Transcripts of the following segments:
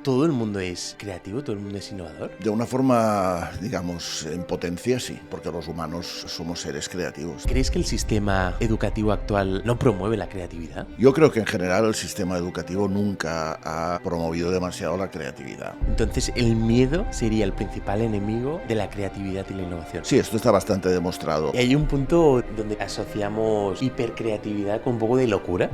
¿Todo el mundo es creativo? ¿Todo el mundo es innovador? De una forma, digamos, en potencia sí, porque los humanos somos seres creativos. ¿Crees que el sistema educativo actual no promueve la creatividad? Yo creo que en general el sistema educativo nunca ha promovido demasiado la creatividad. Entonces, ¿el miedo sería el principal enemigo de la creatividad y la innovación? Sí, esto está bastante demostrado. Y hay un punto donde asociamos hipercreatividad con un poco de locura.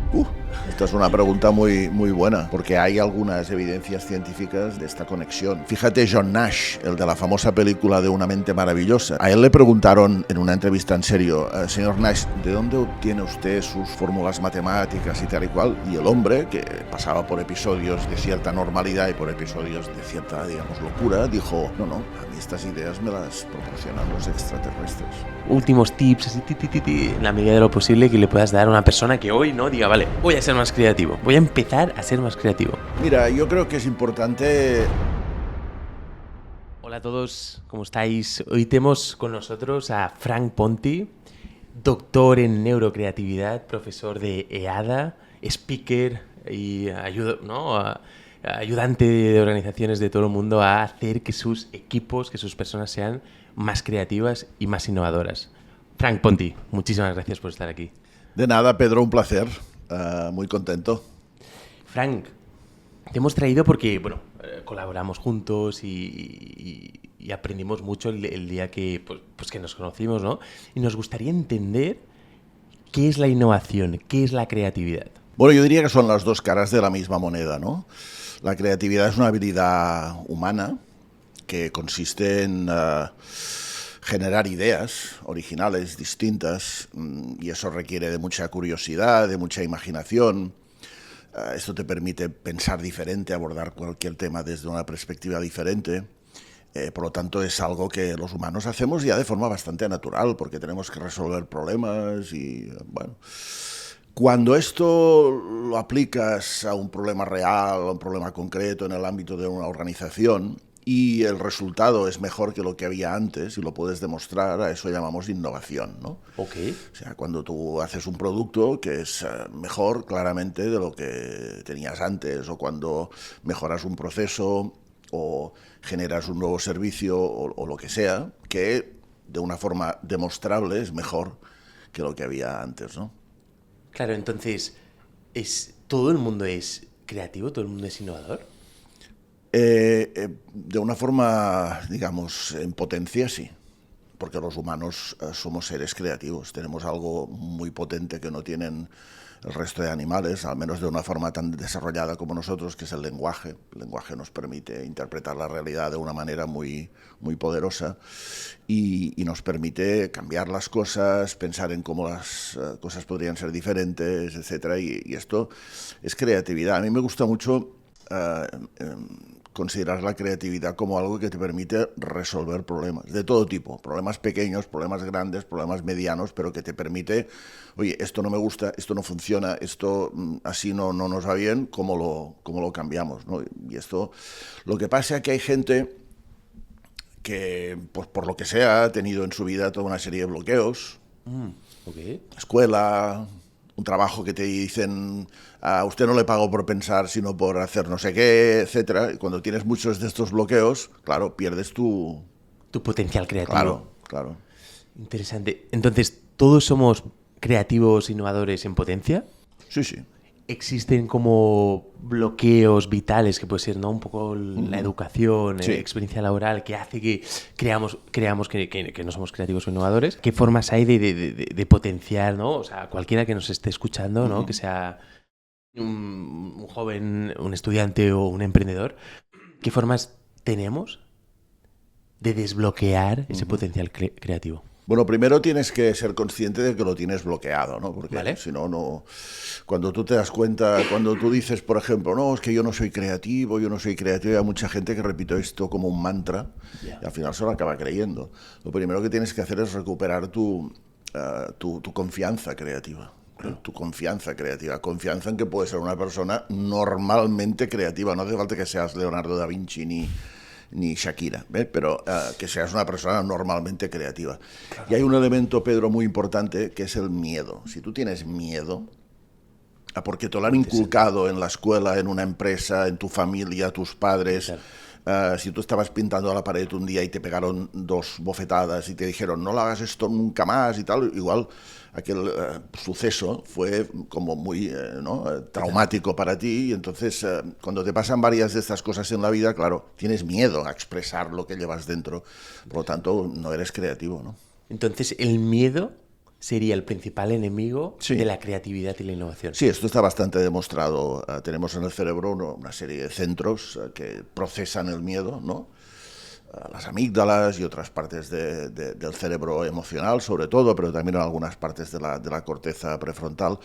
Esta es una pregunta muy buena, porque hay algunas evidencias científicas de esta conexión. Fíjate, John Nash, el de la famosa película de Una mente maravillosa. A él le preguntaron en una entrevista en serio, señor Nash, ¿de dónde obtiene usted sus fórmulas matemáticas y tal y cual? Y el hombre, que pasaba por episodios de cierta normalidad y por episodios de cierta, digamos, locura, dijo, no, a mí estas ideas me las proporcionan los extraterrestres. Últimos tips, así, en la medida de lo posible que le puedas dar a una persona que hoy no diga, vale, voy a ser más creativo, voy a empezar a ser más creativo. Mira, yo creo que es importante. Hola a todos, ¿cómo estáis? Hoy tenemos con nosotros a Frank Ponti, doctor en neurocreatividad, profesor de EADA, speaker y ayudante de organizaciones de todo el mundo a hacer que sus equipos, que sus personas sean más creativas y más innovadoras. Frank Ponti, muchísimas gracias por estar aquí. De nada, Pedro, un placer. Muy contento. Frank, te hemos traído porque, colaboramos juntos y aprendimos mucho el día que, pues que nos conocimos, ¿no? Y nos gustaría entender qué es la innovación, qué es la creatividad. Bueno, yo diría que son las dos caras de la misma moneda, ¿no? La creatividad es una habilidad humana que consiste en generar ideas originales, distintas, y eso requiere de mucha curiosidad, de mucha imaginación. Esto te permite pensar diferente, abordar cualquier tema desde una perspectiva diferente. Por lo tanto, es algo que los humanos hacemos ya de forma bastante natural, porque tenemos que resolver problemas y, bueno. Cuando esto lo aplicas a un problema real, a un problema concreto en el ámbito de una organización, y el resultado es mejor que lo que había antes y lo puedes demostrar, a eso llamamos innovación, ¿no? Okay. O sea, cuando tú haces un producto que es mejor claramente de lo que tenías antes, o cuando mejoras un proceso o generas un nuevo servicio o lo que sea, que de una forma demostrable es mejor que lo que había antes, ¿no? Claro, entonces, ¿todo el mundo es creativo? ¿Todo el mundo es innovador? De una forma, digamos, en potencia sí, porque los humanos somos seres creativos, tenemos algo muy potente que no tienen el resto de animales, al menos de una forma tan desarrollada como nosotros, que es el lenguaje. El lenguaje nos permite interpretar la realidad de una manera muy poderosa y nos permite cambiar las cosas, pensar en cómo las cosas podrían ser diferentes, etcétera, y esto es creatividad. A mí me gusta mucho considerar la creatividad como algo que te permite resolver problemas de todo tipo, problemas pequeños, problemas grandes, problemas medianos, pero que te permite, oye, esto no me gusta, esto no funciona, esto así no nos va bien, ¿cómo lo cambiamos, ¿no? Y esto, lo que pasa es que hay gente que, pues, por lo que sea, ha tenido en su vida toda una serie de bloqueos, Okay. escuela, un trabajo que te dicen a usted no le pago por pensar sino por hacer no sé qué, etcétera. Y cuando tienes muchos de estos bloqueos, claro, pierdes tu Claro. Interesante. Entonces, ¿todos somos creativos, innovadores en potencia? Sí. ¿Existen como bloqueos vitales que puede ser, ¿no? Un poco la educación, sí. Experiencia laboral, que hace que creamos que no somos creativos o innovadores? ¿Qué formas hay de potenciar, ¿no? O sea, cualquiera que nos esté escuchando, ¿no? Que sea un joven, un estudiante o un emprendedor, ¿qué formas tenemos de desbloquear ese potencial creativo? Bueno, primero tienes que ser consciente de que lo tienes bloqueado, ¿no? Porque ¿Vale? si no... Cuando tú te das cuenta, cuando tú dices, por ejemplo, no, es que yo no soy creativo, hay mucha gente que repite esto como un mantra y al final se lo acaba creyendo. Lo primero que tienes que hacer es recuperar tu confianza creativa. Tu confianza creativa, confianza en que puedes ser una persona normalmente creativa, no hace falta que seas Leonardo da Vinci ni Shakira, ¿ves? Pero que seas una persona normalmente creativa. Claro. Y hay un elemento, Pedro, muy importante, que es el miedo. Si tú tienes miedo, porque te lo han inculcado en la escuela, en una empresa, en tu familia, tus padres. Claro. Si tú estabas pintando a la pared un día y te pegaron 2 bofetadas y te dijeron no lo hagas esto nunca más y tal, igual aquel suceso fue como muy traumático para ti, y entonces cuando te pasan varias de estas cosas en la vida, claro, tienes miedo a expresar lo que llevas dentro, por lo tanto no eres creativo, ¿no? Entonces el miedo sería el principal enemigo sí. de la creatividad y la innovación. Sí, esto está bastante demostrado. Tenemos en el cerebro una serie de centros que procesan el miedo, ¿no? Las amígdalas y otras partes del cerebro emocional, sobre todo, pero también en algunas partes de la corteza prefrontal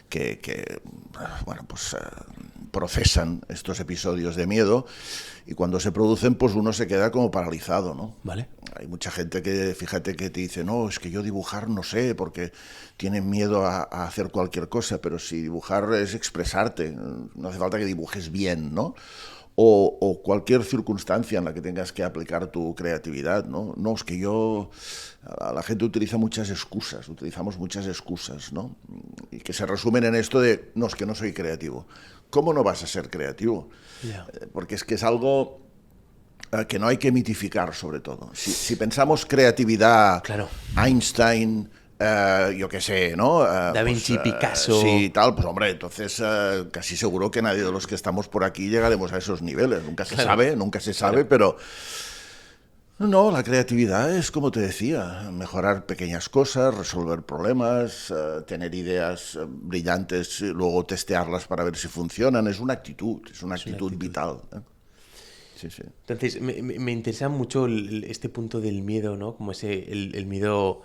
que procesan estos episodios de miedo, y cuando se producen, pues uno se queda como paralizado, ¿no? Vale. Hay mucha gente que, fíjate, que te dice, no, es que yo dibujar no sé, porque tienen miedo a hacer cualquier cosa, pero si dibujar es expresarte, no hace falta que dibujes bien, ¿no? O cualquier circunstancia en la que tengas que aplicar tu creatividad, ¿no? No, es que la gente utiliza utilizamos muchas excusas, ¿no? Y que se resumen en esto de, no, es que no soy creativo. ¿Cómo no vas a ser creativo? Yeah. Porque es que es algo que no hay que mitificar, sobre todo. Si pensamos creatividad, claro. Einstein, yo qué sé, ¿no? Da Vinci, Picasso... sí, tal, pues hombre, entonces casi seguro que nadie de los que estamos por aquí llegaremos a esos niveles. Nunca se sabe, pero... No, la creatividad es, como te decía, mejorar pequeñas cosas, resolver problemas, tener ideas brillantes y luego testearlas para ver si funcionan. Es una actitud vital. Sí, sí. Entonces, me interesa mucho este punto del miedo, ¿no? Como el miedo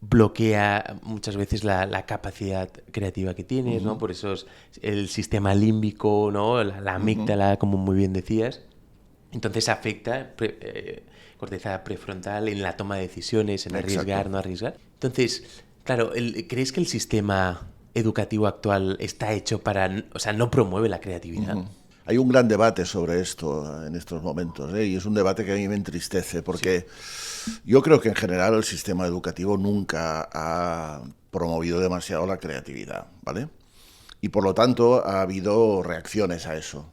bloquea muchas veces la capacidad creativa que tienes, ¿no? Por eso es el sistema límbico, ¿no? La amígdala, como muy bien decías. Entonces afecta corteza prefrontal en la toma de decisiones, en arriesgar, no arriesgar. Entonces, claro, ¿crees que el sistema educativo actual está hecho para, o sea, no promueve la creatividad? Hay un gran debate sobre esto en estos momentos, y es un debate que a mí me entristece, porque yo creo que en general el sistema educativo nunca ha promovido demasiado la creatividad, ¿vale? Y por lo tanto ha habido reacciones a eso.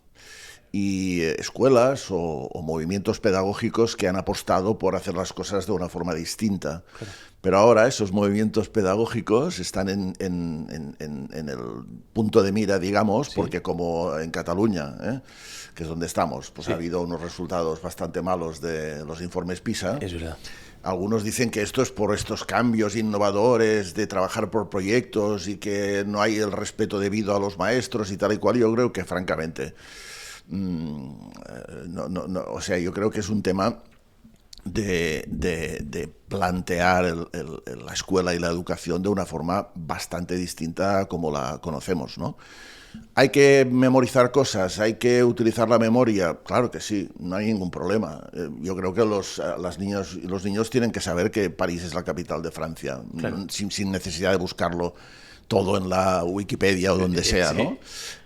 Y escuelas o movimientos pedagógicos que han apostado por hacer las cosas de una forma distinta. Claro. Pero ahora esos movimientos pedagógicos están en el punto de mira, digamos, porque como en Cataluña, que es donde estamos, pues ha habido unos resultados bastante malos de los informes PISA. Es verdad. Algunos dicen que esto es por estos cambios innovadores de trabajar por proyectos y que no hay el respeto debido a los maestros y tal y cual. Yo creo que, francamente... o sea, yo creo que es un tema de plantear la escuela y la educación de una forma bastante distinta a como la conocemos, ¿no? ¿Hay que memorizar cosas? ¿Hay que utilizar la memoria? Claro que sí, no hay ningún problema. Yo creo que los niños tienen que saber que París es la capital de Francia, claro, sin necesidad de buscarlo todo en la Wikipedia o donde sea, ¿no?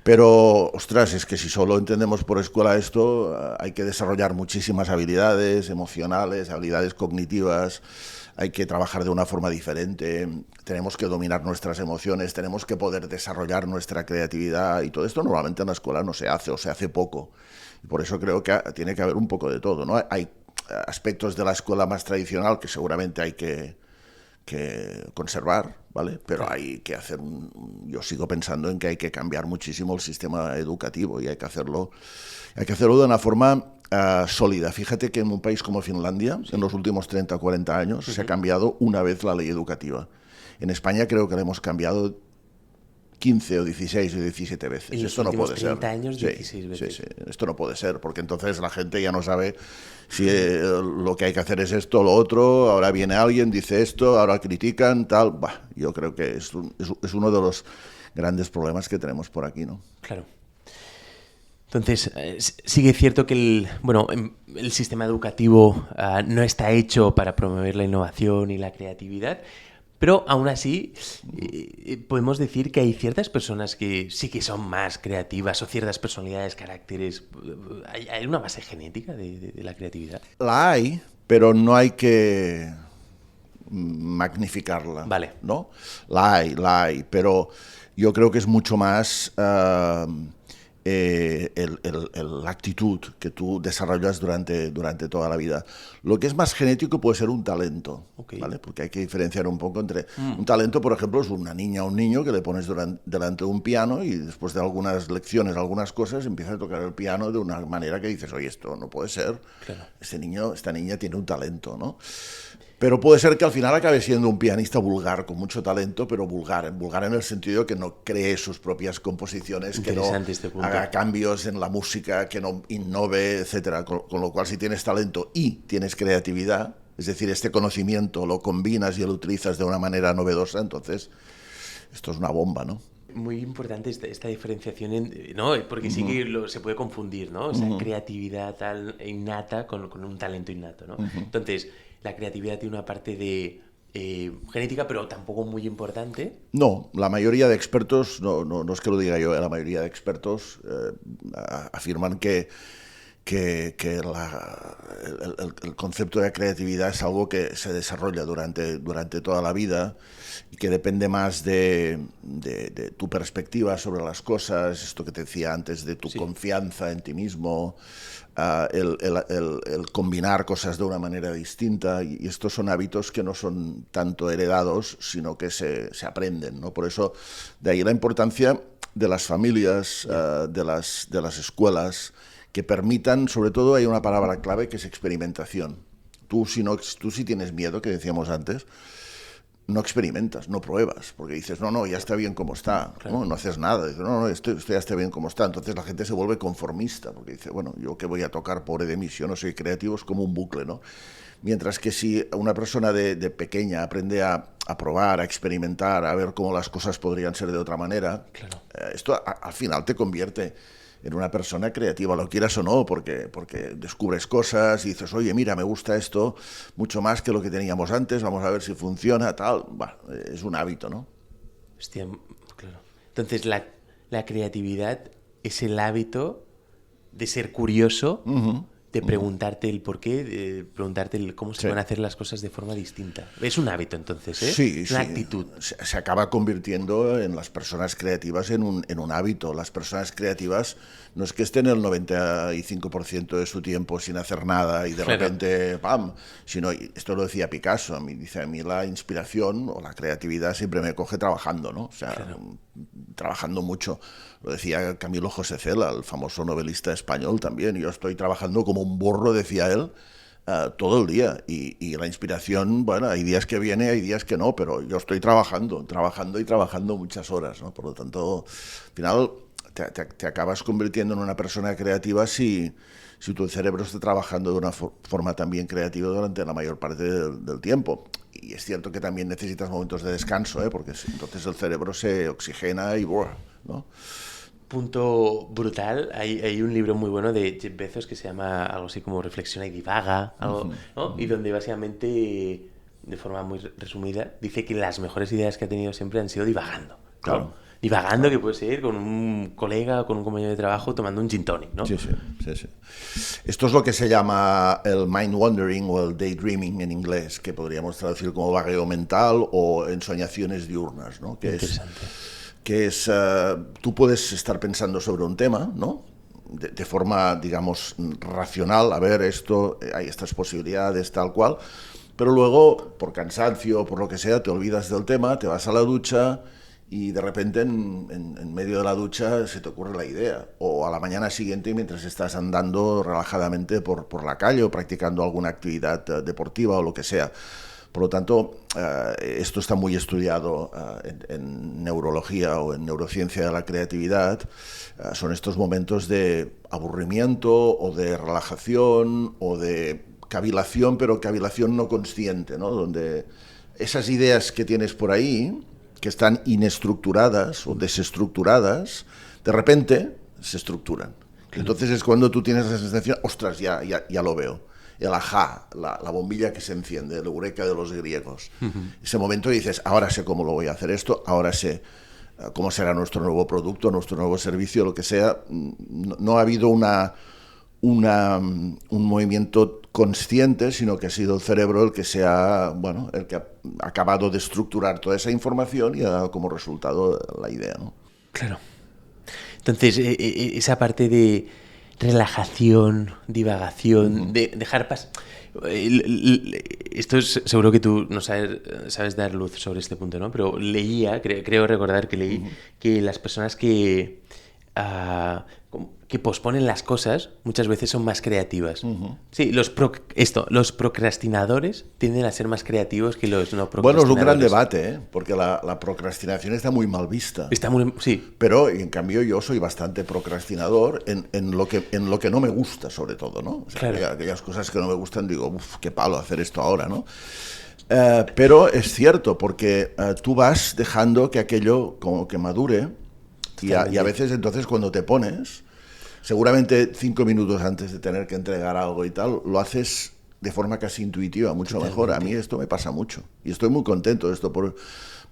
Pero, ostras, es que si solo entendemos por escuela esto, hay que desarrollar muchísimas habilidades emocionales, habilidades cognitivas, hay que trabajar de una forma diferente, tenemos que dominar nuestras emociones, tenemos que poder desarrollar nuestra creatividad, y todo esto normalmente en la escuela no se hace o se hace poco. Y por eso creo que tiene que haber un poco de todo, ¿no? Hay aspectos de la escuela más tradicional que seguramente hay que conservar, ¿vale? Pero hay que hacer yo sigo pensando en que hay que cambiar muchísimo el sistema educativo, y hay que hacerlo de una forma sólida. Fíjate que en un país como Finlandia, en los últimos 30 o 40 años, se ha cambiado una vez la ley educativa. En España creo que la hemos cambiado 15 o 16 o 17 veces. En esto no puede 30 ser. años, 16 veces. Sí. Esto no puede ser, porque entonces la gente ya no sabe si lo que hay que hacer es esto o lo otro. Ahora viene alguien, dice esto, ahora critican, tal. Bah, yo creo que es uno de los grandes problemas que tenemos por aquí, ¿no? Claro. Entonces, sigue cierto que el sistema educativo no está hecho para promover la innovación y la creatividad. Pero aún así, podemos decir que hay ciertas personas que sí que son más creativas, o ciertas personalidades, caracteres. ¿Hay una base genética de la creatividad? La hay, pero no hay que magnificarla. Vale. ¿No? La hay, pero yo creo que es mucho más la actitud que tú desarrollas durante toda la vida. Lo que es más genético puede ser un talento, ¿vale? Porque hay que diferenciar un poco entre... Un talento, por ejemplo, es una niña o un niño que le pones delante de un piano y después de algunas lecciones, algunas cosas, empieza a tocar el piano de una manera que dices, oye, esto no puede ser. Claro. Este niño, esta niña tiene un talento, ¿no? Pero puede ser que al final acabe siendo un pianista vulgar, con mucho talento, pero vulgar en el sentido de que no cree sus propias composiciones, que no haga cambios en la música, que no innove, etcétera. Con lo cual, si tienes talento y tienes creatividad, es decir, este conocimiento lo combinas y lo utilizas de una manera novedosa, entonces esto es una bomba, ¿no? Muy importante esta diferenciación, ¿no? Porque sí que se puede confundir, ¿no? O sea, creatividad tal innata con un talento innato, ¿no? Entonces, la creatividad tiene una parte de genética, pero tampoco muy importante. No, la mayoría de expertos, no es que lo diga yo, la mayoría de expertos afirman que el concepto de creatividad es algo que se desarrolla durante toda la vida y que depende más de tu perspectiva sobre las cosas, esto que te decía antes, de tu confianza en ti mismo, el combinar cosas de una manera distinta, y estos son hábitos que no son tanto heredados, sino que se aprenden, ¿no? Por eso, de ahí la importancia de las familias, de las escuelas, que permitan, sobre todo hay una palabra clave que es experimentación. Tú si tienes miedo, que decíamos antes, no experimentas, no pruebas, porque dices, no, ya está bien como está, claro. No haces nada, dices, no, esto ya está bien como está, entonces la gente se vuelve conformista, porque dice, bueno, yo qué voy a tocar, pobre de mí, si yo no soy creativo, es como un bucle, ¿no? Mientras que si una persona de pequeña aprende a probar, a experimentar, a ver cómo las cosas podrían ser de otra manera, claro. Esto al final te convierte en una persona creativa, lo quieras o no, porque descubres cosas y dices, oye, mira, me gusta esto mucho más que lo que teníamos antes, vamos a ver si funciona, tal. Bueno, es un hábito, ¿no? Hostia, claro. Entonces, la creatividad es el hábito de ser curioso, de preguntarte el por qué, de preguntarte el cómo se van a hacer las cosas de forma distinta. Es un hábito, entonces, ¿eh? Sí, es una actitud. Se acaba convirtiendo en las personas creativas en un hábito. Las personas creativas no es que estén el 95% de su tiempo sin hacer nada y de repente, ¡pam! Sino, esto lo decía Picasso, a mí la inspiración o la creatividad siempre me coge trabajando, ¿no? O sea, trabajando mucho. Lo decía Camilo José Cela, el famoso novelista español también. Yo estoy trabajando como un burro, decía él, todo el día. Y la inspiración, bueno, hay días que viene, hay días que no, pero yo estoy trabajando muchas horas, ¿no? Por lo tanto, al final te acabas convirtiendo en una persona creativa si tu cerebro está trabajando de una forma también creativa durante la mayor parte del tiempo. Y es cierto que también necesitas momentos de descanso, porque entonces el cerebro se oxigena y ¿no? Punto brutal. Hay un libro muy bueno de Jeff Bezos que se llama algo así como Reflexiona y divaga, algo, ¿no? Y donde básicamente, de forma muy resumida, dice que las mejores ideas que ha tenido siempre han sido divagando, ¿no? Claro. Divagando, que puede ser con un colega, con un compañero de trabajo, tomando un gin tonic, ¿no? Sí. Esto es lo que se llama el mind wandering o el daydreaming en inglés, que podríamos traducir como vagueo mental o ensoñaciones diurnas, ¿no? Que es tú puedes estar pensando sobre un tema, ¿no? De forma, digamos, racional, a ver, hay estas posibilidades, tal cual, pero luego, por cansancio, por lo que sea, te olvidas del tema, te vas a la ducha y de repente en medio de la ducha se te ocurre la idea, o a la mañana siguiente mientras estás andando relajadamente por la calle o practicando alguna actividad deportiva o lo que sea. Por lo tanto, esto está muy estudiado en neurología o en neurociencia de la creatividad. Son estos momentos de aburrimiento o de relajación o de cavilación, pero cavilación no consciente, ¿no? Donde esas ideas que tienes por ahí, que están inestructuradas o desestructuradas, de repente se estructuran. Entonces es cuando tú tienes la sensación, ostras, ya lo veo. El ajá, la bombilla que se enciende, el eureka de los griegos. Ese momento dices, ahora sé cómo lo voy a hacer esto, ahora sé cómo será nuestro nuevo producto, nuestro nuevo servicio, lo que sea. No ha habido una un movimiento consciente, sino que ha sido el cerebro el que el que ha acabado de estructurar toda esa información y ha dado como resultado la idea, ¿no? Claro. Entonces, esa parte de relajación, divagación, de dejar pasar... Esto es, seguro que tú no sabes dar luz sobre este punto, ¿no? Pero leía, creo recordar que leí, que las personas que posponen las cosas muchas veces son más creativas. Sí, los procrastinadores tienden a ser más creativos que los no procrastinadores. Bueno, es un gran debate, porque la procrastinación está muy mal vista. Sí. Pero, en cambio, yo soy bastante procrastinador en lo que no me gusta, sobre todo, ¿no? O sea, claro. Aquellas cosas que no me gustan, digo, uff, qué palo hacer esto ahora, ¿no? Pero es cierto, porque tú vas dejando que aquello como que madure y a veces entonces cuando te pones, seguramente 5 minutos antes de tener que entregar algo y tal, lo haces de forma casi intuitiva, mucho mejor. A mí esto me pasa mucho y estoy muy contento de esto. Por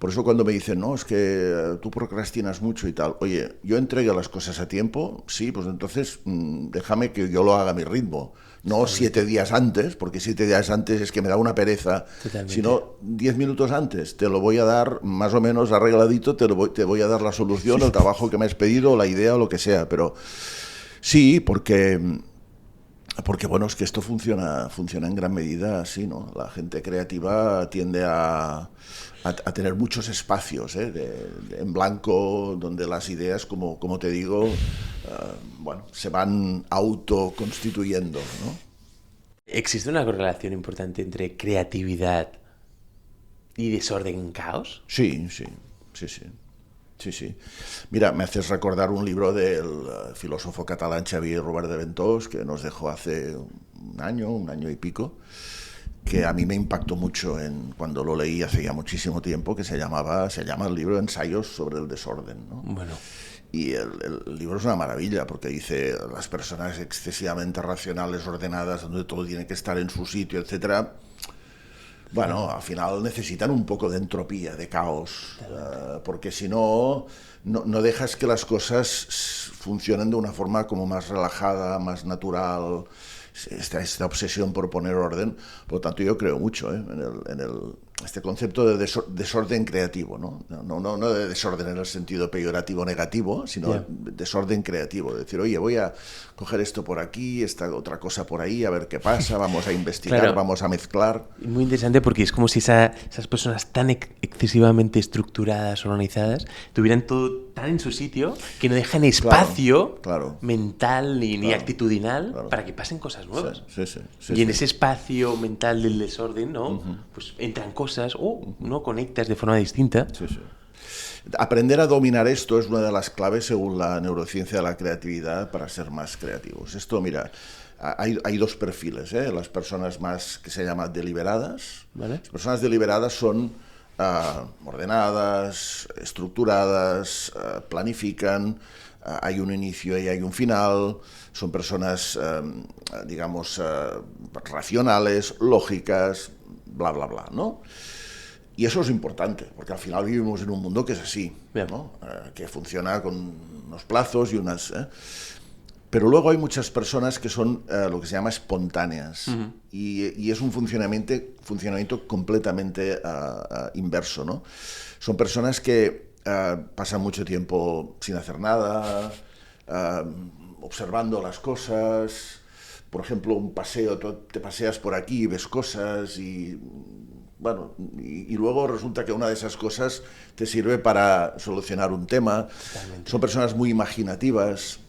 eso cuando me dicen, no, es que tú procrastinas mucho y tal, oye, yo entrego las cosas a tiempo, sí, pues entonces déjame que yo lo haga a mi ritmo. No 7 días antes, porque 7 días antes es que me da una pereza, sino 10 minutos antes. Te lo voy a dar más o menos arregladito, te voy a dar la solución, el trabajo que me has pedido, la idea o lo que sea. Pero sí, porque bueno, es que esto funciona en gran medida así, ¿no? La gente creativa tiende a tener muchos espacios en blanco, donde las ideas, como te digo, se van autoconstituyendo, ¿no? ¿Existe una correlación importante entre creatividad y desorden, caos? Sí. Mira, me haces recordar un libro del filósofo catalán Xavier Robert de Ventós, que nos dejó hace un año y pico, que a mí me impactó mucho cuando lo leí hace ya muchísimo tiempo, que se llama el libro Ensayos sobre el desorden, ¿no? Bueno. Y el libro es una maravilla, porque dice las personas excesivamente racionales, ordenadas, donde todo tiene que estar en su sitio, etcétera. Bueno, al final necesitan un poco de entropía, de caos, porque si no dejas que las cosas funcionen de una forma como más relajada, más natural, esta obsesión por poner orden. Por lo tanto, yo creo mucho en este concepto de desorden creativo, ¿no? No de desorden en el sentido peyorativo negativo, sino desorden creativo. Es decir, oye, voy a coger esto por aquí, esta otra cosa por ahí, a ver qué pasa, vamos a investigar, claro, vamos a mezclar. Muy interesante, porque es como si esas personas tan excesivamente estructuradas, organizadas, tuvieran todo tan en su sitio que no dejan espacio mental ni actitudinal para que pasen cosas nuevas. Sí, en ese espacio mental del desorden, ¿no? Pues entran cosas, ¿no? Conectas de forma distinta. Sí. Aprender a dominar esto es una de las claves, según la neurociencia de la creatividad, para ser más creativos. Esto, mira, hay dos perfiles, las personas más que se llaman deliberadas. ¿Vale? Las personas deliberadas son ordenadas, estructuradas, planifican, hay un inicio y hay un final, son personas, digamos, racionales, lógicas, bla, bla, bla, ¿no? Y eso es importante, porque al final vivimos en un mundo que es así, ¿no? Que funciona con unos plazos y unas... Pero luego hay muchas personas que son lo que se llama espontáneas, y es un funcionamiento completamente inverso, ¿no? Son personas que pasan mucho tiempo sin hacer nada, observando las cosas. Por ejemplo, un paseo, tú te paseas por aquí y ves cosas y... Bueno, y luego resulta que una de esas cosas te sirve para solucionar un tema. Totalmente. Son personas muy imaginativas,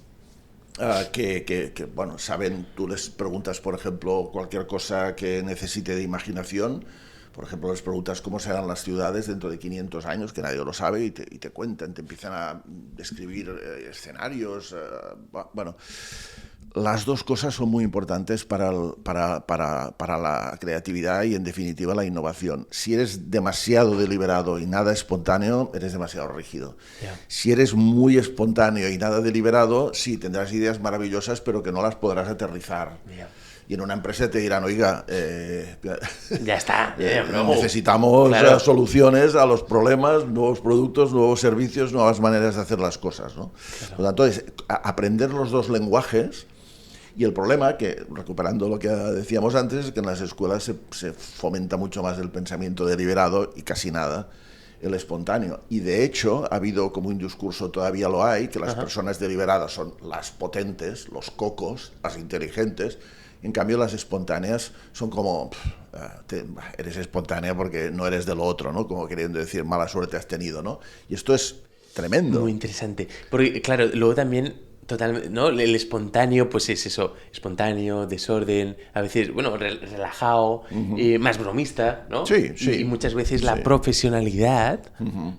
bueno, saben, tú les preguntas, por ejemplo, cualquier cosa que necesite de imaginación. Por ejemplo, les preguntas cómo serán las ciudades dentro de 500 años, que nadie lo sabe, y te cuentan, te empiezan a describir escenarios. Bueno, las dos cosas son muy importantes para la creatividad y, en definitiva, la innovación. Si eres demasiado deliberado y nada espontáneo, eres demasiado rígido. Si eres muy espontáneo y nada deliberado, sí, tendrás ideas maravillosas, pero que no las podrás aterrizar. Y en una empresa te dirán, oiga, ya está, necesitamos soluciones a los problemas, nuevos productos, nuevos servicios, nuevas maneras de hacer las cosas, ¿no? Por lo tanto, aprender los dos lenguajes Y el problema, que recuperando lo que decíamos antes, es que en las escuelas se fomenta mucho más el pensamiento deliberado y casi nada el espontáneo. Y de hecho ha habido como un discurso, todavía lo hay, que las personas deliberadas son las potentes, los cocos, las inteligentes. En cambio las espontáneas son como, eres espontánea porque no eres de lo otro, ¿no? Como queriendo decir, mala suerte has tenido, ¿no? Y esto es tremendo. Muy interesante. Porque, claro, luego también, totalmente, ¿no? El espontáneo, pues es eso, espontáneo, desorden, a veces, bueno, relajado, más bromista, ¿no? Sí, sí. Y muchas veces Sí. la profesionalidad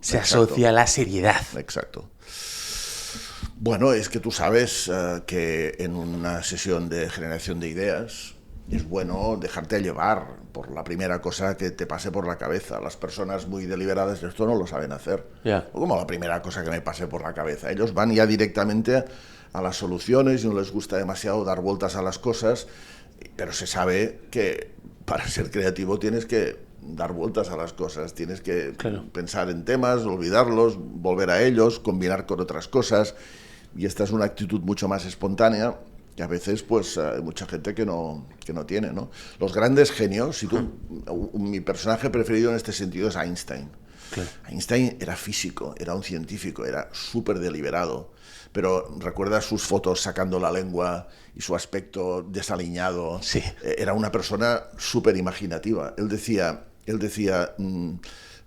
se Exacto. asocia a la seriedad. Exacto. Bueno, es que tú sabes que en una sesión de generación de ideas es bueno dejarte llevar por la primera cosa que te pase por la cabeza. Las personas muy deliberadas esto no lo saben hacer. Yeah. Como la primera cosa que me pase por la cabeza. Ellos van ya directamente a las soluciones y no les gusta demasiado dar vueltas a las cosas, pero se sabe que para ser creativo tienes que dar vueltas a las cosas, tienes que pensar en temas, olvidarlos, volver a ellos, combinar con otras cosas, y esta es una actitud mucho más espontánea que a veces pues hay mucha gente que no tiene, ¿no? Los grandes genios, si tú, mi personaje preferido en este sentido es Einstein. Claro. Einstein era físico, era un científico, era súper deliberado, pero recuerda sus fotos sacando la lengua y su aspecto desaliñado. Sí. Era una persona súper imaginativa. Él decía,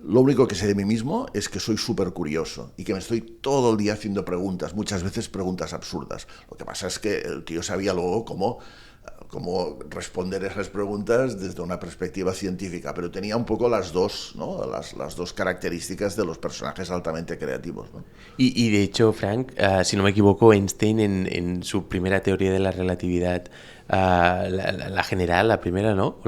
lo único que sé de mí mismo es que soy súper curioso y que me estoy todo el día haciendo preguntas, muchas veces preguntas absurdas. Lo que pasa es que el tío sabía luego cómo responder esas preguntas desde una perspectiva científica, pero tenía un poco las dos, ¿no? las dos características de los personajes altamente creativos, ¿no? Y de hecho, Frank, si no me equivoco, Einstein en su primera teoría de la relatividad, la general, la primera, ¿no?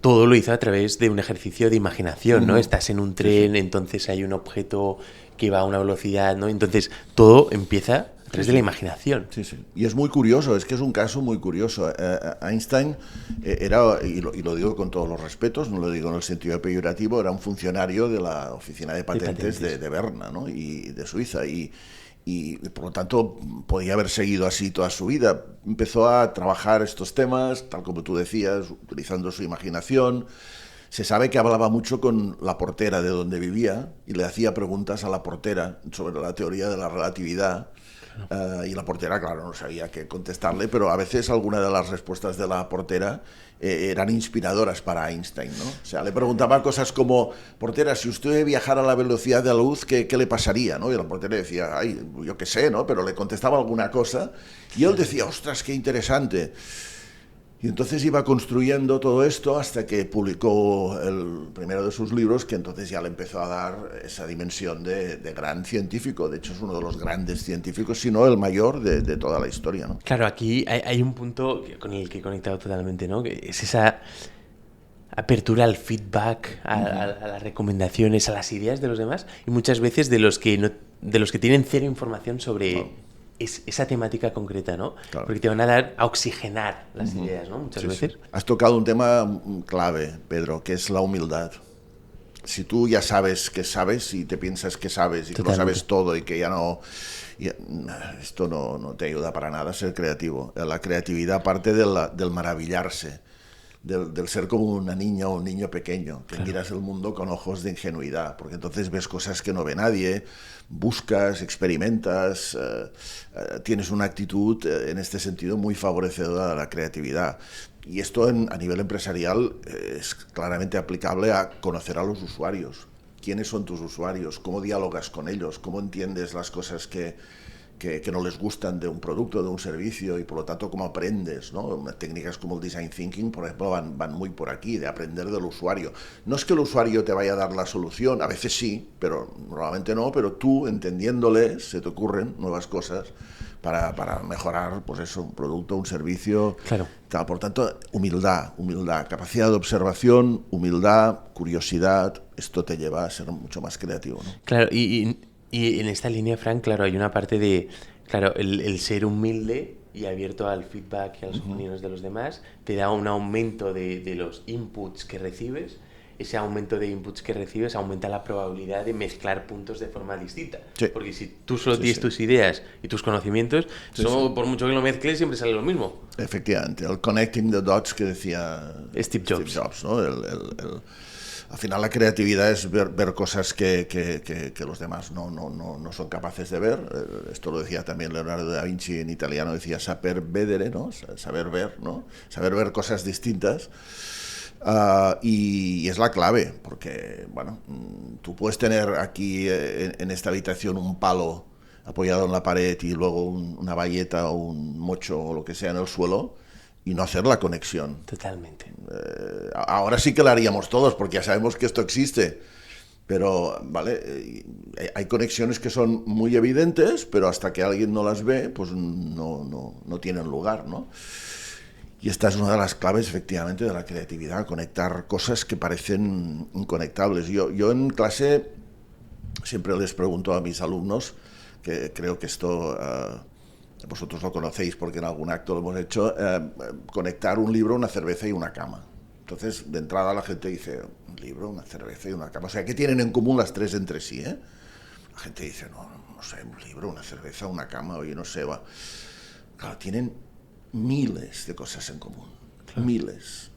Todo lo hizo a través de un ejercicio de imaginación, ¿no? Estás en un tren, entonces hay un objeto que va a una velocidad, ¿no? Entonces todo empieza a través de la imaginación. Sí, sí. Y es muy curioso, es que es un caso muy curioso. Einstein era, y lo digo con todos los respetos, no lo digo en el sentido peyorativo, era un funcionario de la oficina de patentes de Berna, ¿no? Y de Suiza. Y por lo tanto podía haber seguido así toda su vida. Empezó a trabajar estos temas, tal como tú decías, utilizando su imaginación. Se sabe que hablaba mucho con la portera de donde vivía y le hacía preguntas a la portera sobre la teoría de la relatividad. Y la portera, claro, no sabía qué contestarle, pero a veces algunas de las respuestas de la portera eran inspiradoras para Einstein, ¿no? O sea, le preguntaba cosas como, portera, si usted viajara a la velocidad de la luz, ¿qué le pasaría? ¿No? Y la portera decía, ay, yo qué sé, ¿no? Pero le contestaba alguna cosa y él decía, ostras, qué interesante. Y entonces iba construyendo todo esto hasta que publicó el primero de sus libros, que entonces ya le empezó a dar esa dimensión de gran científico. De hecho, es uno de los grandes científicos, si no el mayor de toda la historia, ¿no? Claro, aquí hay un punto con el que he conectado totalmente, ¿no? Que es esa apertura al feedback, a las recomendaciones, a las ideas de los demás, y muchas veces de los que tienen cero información sobre esa temática concreta, ¿no? Claro. Porque te van a dar a oxigenar las ideas, ¿no? Muchas veces. Sí. Has tocado un tema clave, Pedro, que es la humildad. Si tú ya sabes que sabes y te piensas que sabes y que lo sabes todo y que ya no... esto no te ayuda para nada a ser creativo. La creatividad parte del maravillarse, del ser como una niña o un niño pequeño, que miras el mundo con ojos de ingenuidad, porque entonces ves cosas que no ve nadie, buscas, experimentas, tienes una actitud en este sentido muy favorecedora a la creatividad. Y esto a nivel empresarial es claramente aplicable a conocer a los usuarios. ¿Quiénes son tus usuarios? ¿Cómo dialogas con ellos? ¿Cómo entiendes las cosas que no les gustan de un producto, de un servicio, y por lo tanto cómo aprendes, ¿no? Técnicas como el design thinking, por ejemplo, van muy por aquí, de aprender del usuario. No es que el usuario te vaya a dar la solución, a veces sí, pero normalmente no, pero tú, entendiéndole, se te ocurren nuevas cosas para mejorar, pues eso, un producto, un servicio. Claro. Tal. Por tanto, humildad, capacidad de observación, humildad, curiosidad, esto te lleva a ser mucho más creativo, ¿no? Claro, y en esta línea, Frank, claro, hay una parte de, claro, el ser humilde y abierto al feedback y a las opiniones de los demás te da un aumento de los inputs que recibes, ese aumento de inputs que recibes aumenta la probabilidad de mezclar puntos de forma distinta. Sí. Porque si tú solo Sí, tienes sí. tus ideas y tus conocimientos, eso, por mucho que lo mezcles, siempre sale lo mismo. Efectivamente, el connecting the dots que decía Steve Jobs. ¿no? Al final la creatividad es ver cosas que los demás no son capaces de ver. Esto lo decía también Leonardo da Vinci en italiano, decía saper vedere, ¿no? Saber ver, ¿no? Saber ver cosas distintas. Y es la clave, porque, bueno, tú puedes tener aquí en esta habitación un palo apoyado en la pared y luego una bayeta o un mocho o lo que sea en el suelo y no hacer la conexión. Totalmente. Ahora sí que la haríamos todos, porque ya sabemos que esto existe. Pero, ¿vale? Hay conexiones que son muy evidentes, pero hasta que alguien no las ve, pues no tienen lugar, ¿no? Y esta es una de las claves, efectivamente, de la creatividad, conectar cosas que parecen inconectables. Yo en clase siempre les pregunto a mis alumnos, que creo que esto vosotros lo conocéis porque en algún acto lo hemos hecho, conectar un libro, una cerveza y una cama. Entonces, de entrada la gente dice, un libro, una cerveza y una cama. O sea, ¿qué tienen en común las tres entre sí? La gente dice, no sé, un libro, una cerveza, una cama, oye, no sé, va. Claro, tienen miles de cosas en común, claro. Miles.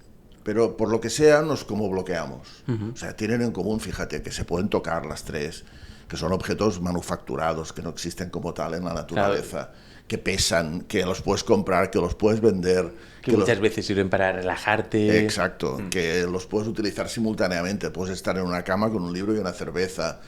Pero por lo que sea, nos como bloqueamos. O sea, tienen en común, fíjate, que se pueden tocar las tres, que son objetos manufacturados, que no existen como tal en la naturaleza, claro. Que pesan, que los puedes comprar, que los puedes vender. Que muchas veces sirven para relajarte. Exacto, que los puedes utilizar simultáneamente. Puedes estar en una cama con un libro y una cerveza.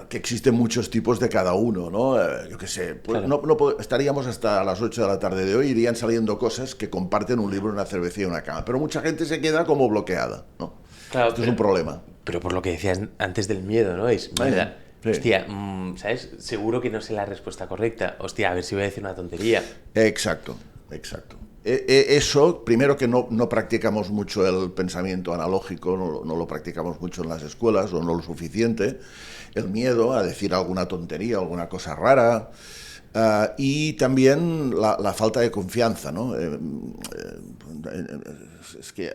Que existen muchos tipos de cada uno, ¿no? Yo qué sé, pues claro. Estaríamos hasta las 8 de la tarde de hoy, irían saliendo cosas que comparten un libro, una cerveza y una cama, pero mucha gente se queda como bloqueada, ¿no? Claro, esto es un problema. Pero por lo que decías antes del miedo, ¿no? Es, ¿verdad? Sí. Hostia, ¿sabes? Seguro que no sé la respuesta correcta. Hostia, a ver si voy a decir una tontería. Exacto. Eso, primero que no practicamos mucho el pensamiento analógico, no lo practicamos mucho en las escuelas, o no lo suficiente. El miedo a decir alguna tontería, alguna cosa rara, y también la falta de confianza, ¿no? Es que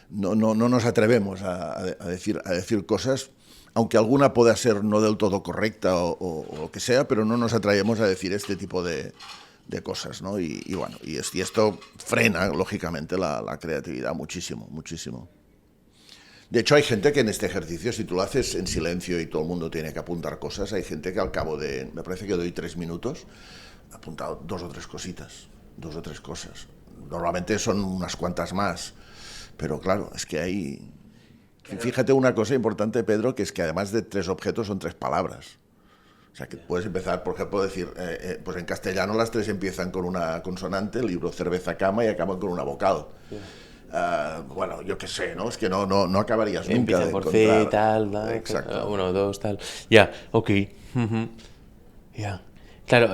no nos atrevemos a decir cosas, aunque alguna pueda ser no del todo correcta o lo que sea, pero no nos atrevemos a decir este tipo de cosas, ¿no? Y bueno, y esto frena, lógicamente, la creatividad muchísimo. De hecho, hay gente que en este ejercicio, si tú lo haces en silencio y todo el mundo tiene que apuntar cosas, hay gente que al cabo de, me parece que doy 3 minutos, ha apuntado 2 o 3 cositas, 2 o 3 cosas. Normalmente son unas cuantas más, pero claro, es que hay... Fíjate una cosa importante, Pedro, que es que además de 3 objetos son 3 palabras. O sea, que puedes empezar, por ejemplo, decir, pues en castellano las 3 empiezan con una consonante, libro, cerveza, cama, y acaban con una vocal. Bueno, yo qué sé, ¿no? Es que no acabarías nunca Empieza de por encontrar... C, tal, Exacto. 1, 2, tal. Ya, ok. Ya. Claro,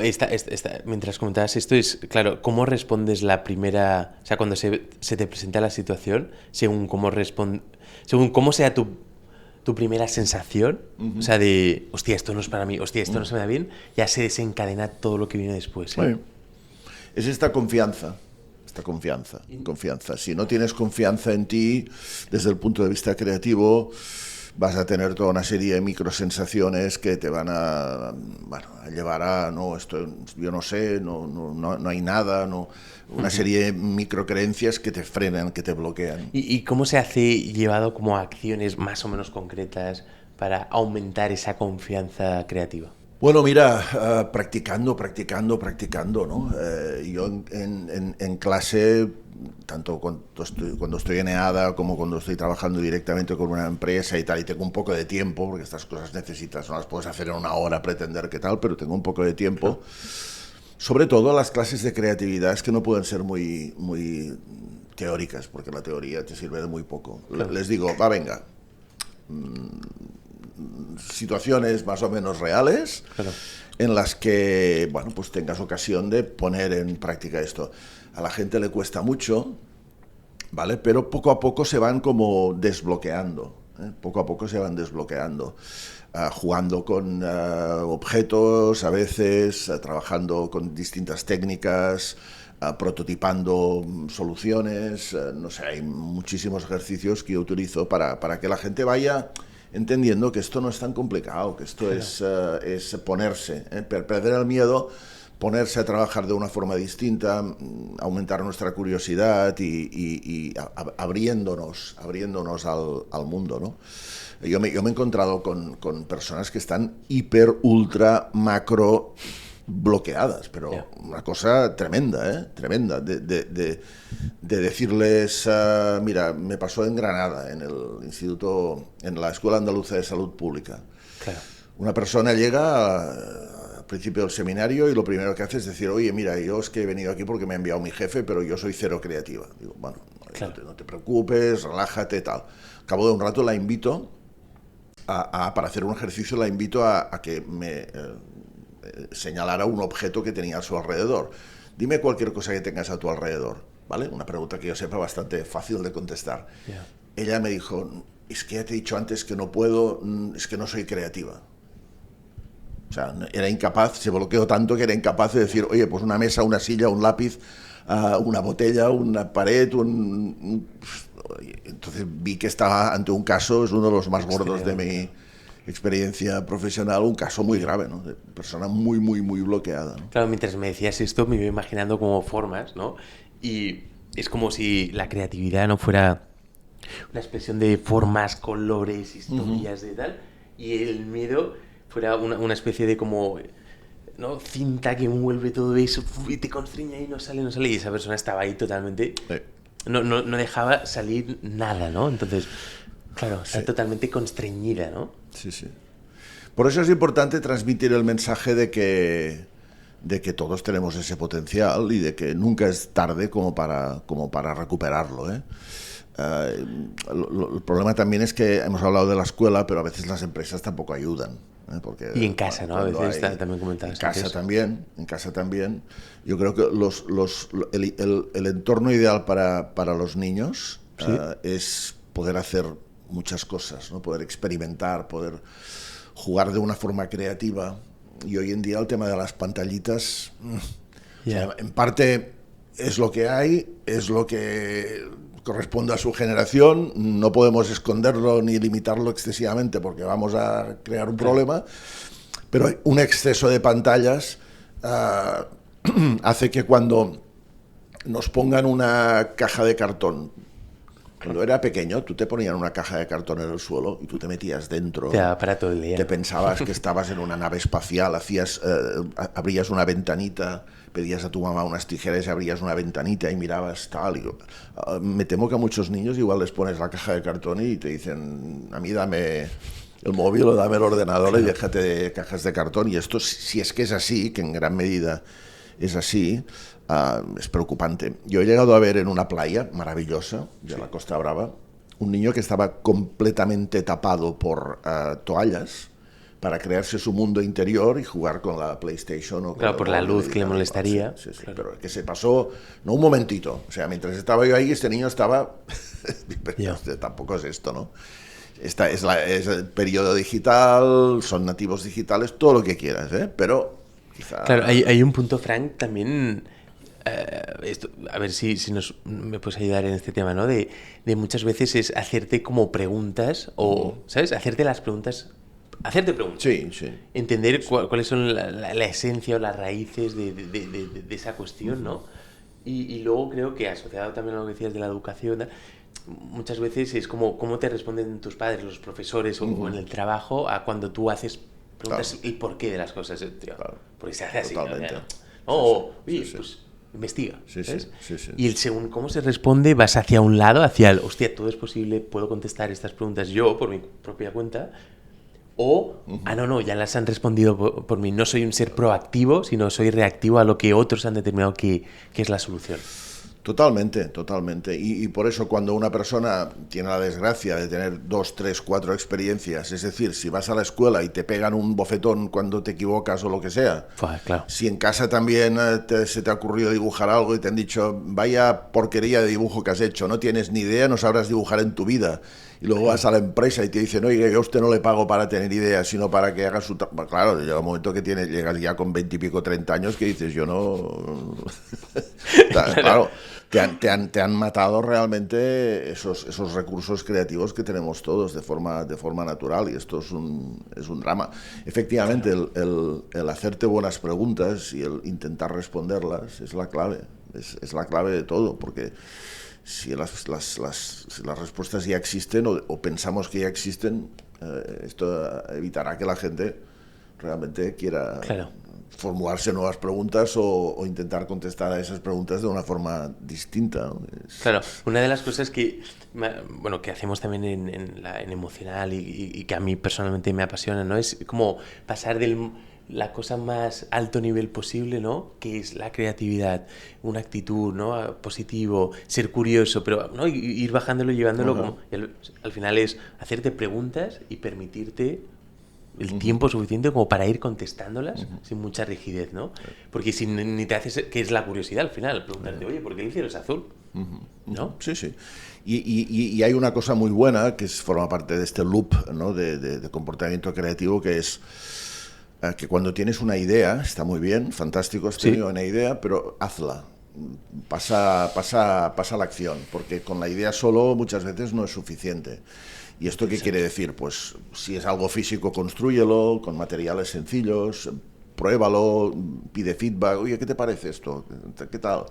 mientras comentabas esto, es, claro, ¿cómo respondes la primera... O sea, cuando se te presenta la situación, según cómo sea tu primera sensación, o sea, de, hostia, esto no es para mí, hostia, esto no se me da bien, ya se desencadena todo lo que viene después. Bueno, es esta confianza. Confianza. Si no tienes confianza en ti, desde el punto de vista creativo, vas a tener toda una serie de microsensaciones que te van a llevar a, no, esto yo no sé, no hay nada, una serie de microcreencias que te frenan, que te bloquean. ¿Y cómo se hace llevado como a acciones más o menos concretas para aumentar esa confianza creativa? Bueno, mira, practicando, ¿no? Yo en clase, tanto cuando estoy en EADA como cuando estoy trabajando directamente con una empresa y tal, y tengo un poco de tiempo, porque estas cosas necesitas, no las puedes hacer en una hora, pretender que tal, pero tengo un poco de tiempo. Sobre todo las clases de creatividad es que no pueden ser muy teóricas, porque la teoría te sirve de muy poco. Claro. Les digo, venga, situaciones más o menos reales, claro, en las que, bueno, pues tengas ocasión de poner en práctica esto. A la gente le cuesta mucho, ¿vale? Pero poco a poco se van como desbloqueando, poco a poco se van desbloqueando, jugando con objetos, a veces, trabajando con distintas técnicas, prototipando soluciones, no sé, hay muchísimos ejercicios que yo utilizo para que la gente vaya entendiendo que esto no es tan complicado, que esto es ponerse, perder el miedo, ponerse a trabajar de una forma distinta, aumentar nuestra curiosidad y abriéndonos al mundo, ¿no? Yo me he encontrado con personas que están hiper, ultra, macro bloqueadas, pero una cosa tremenda, tremenda, de decirles, mira, me pasó en Granada, en el instituto, en la Escuela Andaluza de Salud Pública. Claro. Una persona llega al principio del seminario y lo primero que hace es decir, oye, mira, yo es que he venido aquí porque me ha enviado mi jefe, pero yo soy cero creativa. Digo, bueno, claro, no te preocupes, relájate, tal. Al cabo de un rato la invito para hacer un ejercicio, la invito a que me señalara un objeto que tenía a su alrededor. Dime cualquier cosa que tengas a tu alrededor, ¿vale? Una pregunta que yo sepa bastante fácil de contestar. Yeah. Ella me dijo, es que ya te he dicho antes que no puedo, es que no soy creativa. O sea, era incapaz, se bloqueó tanto que era incapaz de decir, oye, pues una mesa, una silla, un lápiz, una botella, una pared, Entonces vi que estaba ante un caso, es uno de los más gordos de mi experiencia profesional, un caso muy grave, ¿no? De persona muy, muy, muy bloqueada, ¿no? Claro, mientras me decías esto me iba imaginando como formas, ¿no? Y es como si la creatividad no fuera una expresión de formas, colores, historias de tal, y el miedo fuera una especie de como, ¿no?, cinta que envuelve todo eso y te constriña y no sale, y esa persona estaba ahí totalmente, no dejaba salir nada, ¿no? Entonces, claro, está totalmente constreñida, ¿no? Sí, sí. Por eso es importante transmitir el mensaje de que todos tenemos ese potencial y de que nunca es tarde como para recuperarlo, ¿eh? El problema también es que hemos hablado de la escuela, pero a veces las empresas tampoco ayudan, ¿eh? Porque, y en casa, ¿no? A veces también comentabas. En casa también. Yo creo que el entorno ideal para los niños, ¿sí?, es poder hacer muchas cosas, ¿no? Poder experimentar, poder jugar de una forma creativa. Y hoy en día el tema de las pantallitas, o sea, en parte es lo que hay, es lo que corresponde a su generación, no podemos esconderlo ni limitarlo excesivamente porque vamos a crear un problema, pero un exceso de pantallas hace que cuando nos pongan una caja de cartón, cuando era pequeño, tú te ponían una caja de cartón en el suelo y tú te metías dentro. Para todo el día. Te pensabas que estabas en una nave espacial, abrías una ventanita, pedías a tu mamá unas tijeras y abrías una ventanita y mirabas tal. Me temo que a muchos niños igual les pones la caja de cartón y te dicen, a mí dame el móvil o dame el ordenador, y déjate de cajas de cartón. Y esto, si es que es así, que en gran medida es así, es preocupante. Yo he llegado a ver en una playa maravillosa de la Costa Brava un niño que estaba completamente tapado por toallas para crearse su mundo interior y jugar con la PlayStation. O claro, por la luz que le molestaría. Sí, claro. Pero que se pasó, no un momentito, o sea, mientras estaba yo ahí, este niño estaba... Tampoco es esto, ¿no? Es el periodo digital, son nativos digitales, todo lo que quieras, ¿eh? Pero quizá... Claro, hay un punto, Frank, también... a ver si me puedes ayudar en este tema, ¿no? De muchas veces es hacerte como preguntas o, ¿sabes? Hacerte preguntas. Sí, sí. Entender cuáles son la esencia o las raíces de esa cuestión, ¿no? Y luego creo que asociado también a lo que decías de la educación, muchas veces es como cómo te responden tus padres, los profesores o en el trabajo a cuando tú haces preguntas el porqué de las cosas, tío. Claro. Porque se hace así. Totalmente. Oye, pues investiga. Sí. Y el según cómo se responde, vas hacia un lado, hacia el, hostia, todo es posible, puedo contestar estas preguntas yo por mi propia cuenta. O, no, ya las han respondido por mí. No soy un ser proactivo, sino soy reactivo a lo que otros han determinado que es la solución. Totalmente, totalmente. Y por eso cuando una persona tiene la desgracia de tener 2, 3, 4 experiencias, es decir, si vas a la escuela y te pegan un bofetón cuando te equivocas o lo que sea, Claro. si en casa también se te ha ocurrido dibujar algo y te han dicho, vaya porquería de dibujo que has hecho, no tienes ni idea, no sabrás dibujar en tu vida. Y luego vas a la empresa y te dicen, oye, yo a usted no le pago para tener ideas, sino para que haga su trabajo. Claro, llega un momento que llegas ya con 20 y pico, 30 años que dices, yo no... Claro, te han matado realmente esos recursos creativos que tenemos todos de forma natural, y esto es un drama. Efectivamente, el hacerte buenas preguntas y el intentar responderlas es la clave, es la clave de todo, porque si las respuestas ya existen o pensamos que ya existen, esto evitará que la gente realmente quiera formularse nuevas preguntas o intentar contestar a esas preguntas de una forma distinta, ¿no? Claro, una de las cosas que hacemos también en emocional y que a mí personalmente me apasiona, ¿no? Es como pasar la cosa más alto nivel posible, ¿no? Que es la creatividad, una actitud, ¿no? Positivo, ser curioso, pero ¿no? Ir bajándolo y llevándolo como... Al final es hacerte preguntas y permitirte el tiempo suficiente como para ir contestándolas sin mucha rigidez, ¿no? Porque si ni te haces... que es la curiosidad al final, preguntarte, oye, ¿por qué el cielo es azul? ¿No? Sí, sí. Y hay una cosa muy buena que forma parte de este loop, ¿no? de comportamiento creativo, que es que cuando tienes una idea, está muy bien, fantástico, has tenido una idea, pero hazla. Pasa a la acción, porque con la idea solo muchas veces no es suficiente. ¿Y esto qué quiere decir? Pues si es algo físico, constrúyelo con materiales sencillos, pruébalo, pide feedback, oye, ¿qué te parece esto? ¿Qué tal?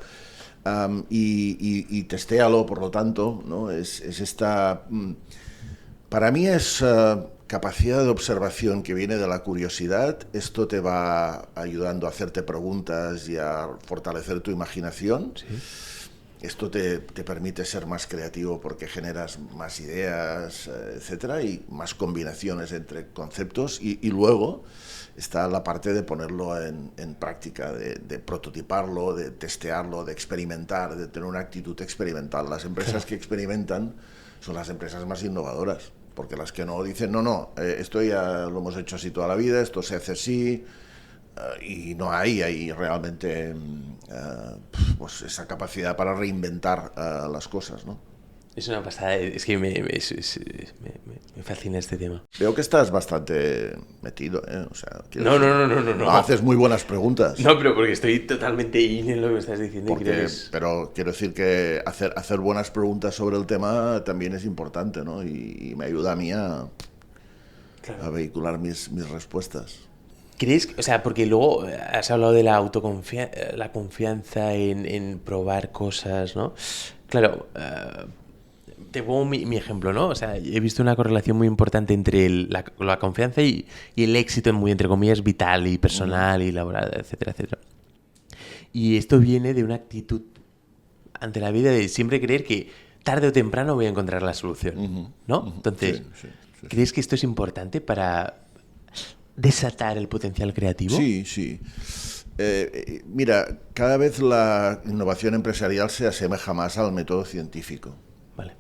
Y testéalo, por lo tanto, ¿no? Es esta... Para mí es capacidad de observación que viene de la curiosidad. Esto te va ayudando a hacerte preguntas y a fortalecer tu imaginación. Sí. Esto te permite ser más creativo porque generas más ideas, etcétera, y más combinaciones entre conceptos. Y luego está la parte de ponerlo en práctica, de prototiparlo, de testearlo, de experimentar, de tener una actitud experimental. Las empresas que experimentan son las empresas más innovadoras, porque las que no dicen, no, esto ya lo hemos hecho así toda la vida, esto se hace así, y no hay realmente pues esa capacidad para reinventar las cosas, ¿no? Es una pasada, es que me fascina este tema. Veo que estás bastante metido, ¿eh? O sea, No. Haces muy buenas preguntas. No, pero porque estoy totalmente in en lo que me estás diciendo. Pero quiero decir que hacer buenas preguntas sobre el tema también es importante, ¿no? Y me ayuda a mí a vehicular mis respuestas. ¿Crees? O sea, porque luego has hablado de la la confianza en probar cosas, ¿no? Claro, te pongo mi ejemplo, ¿no? O sea, he visto una correlación muy importante entre la confianza y el éxito, muy entre comillas, vital y personal y laboral, etcétera, etcétera. Y esto viene de una actitud ante la vida de siempre creer que tarde o temprano voy a encontrar la solución, ¿no? Entonces, sí. ¿crees que esto es importante para desatar el potencial creativo? Sí. Mira, cada vez la innovación empresarial se asemeja más al método científico. Vale.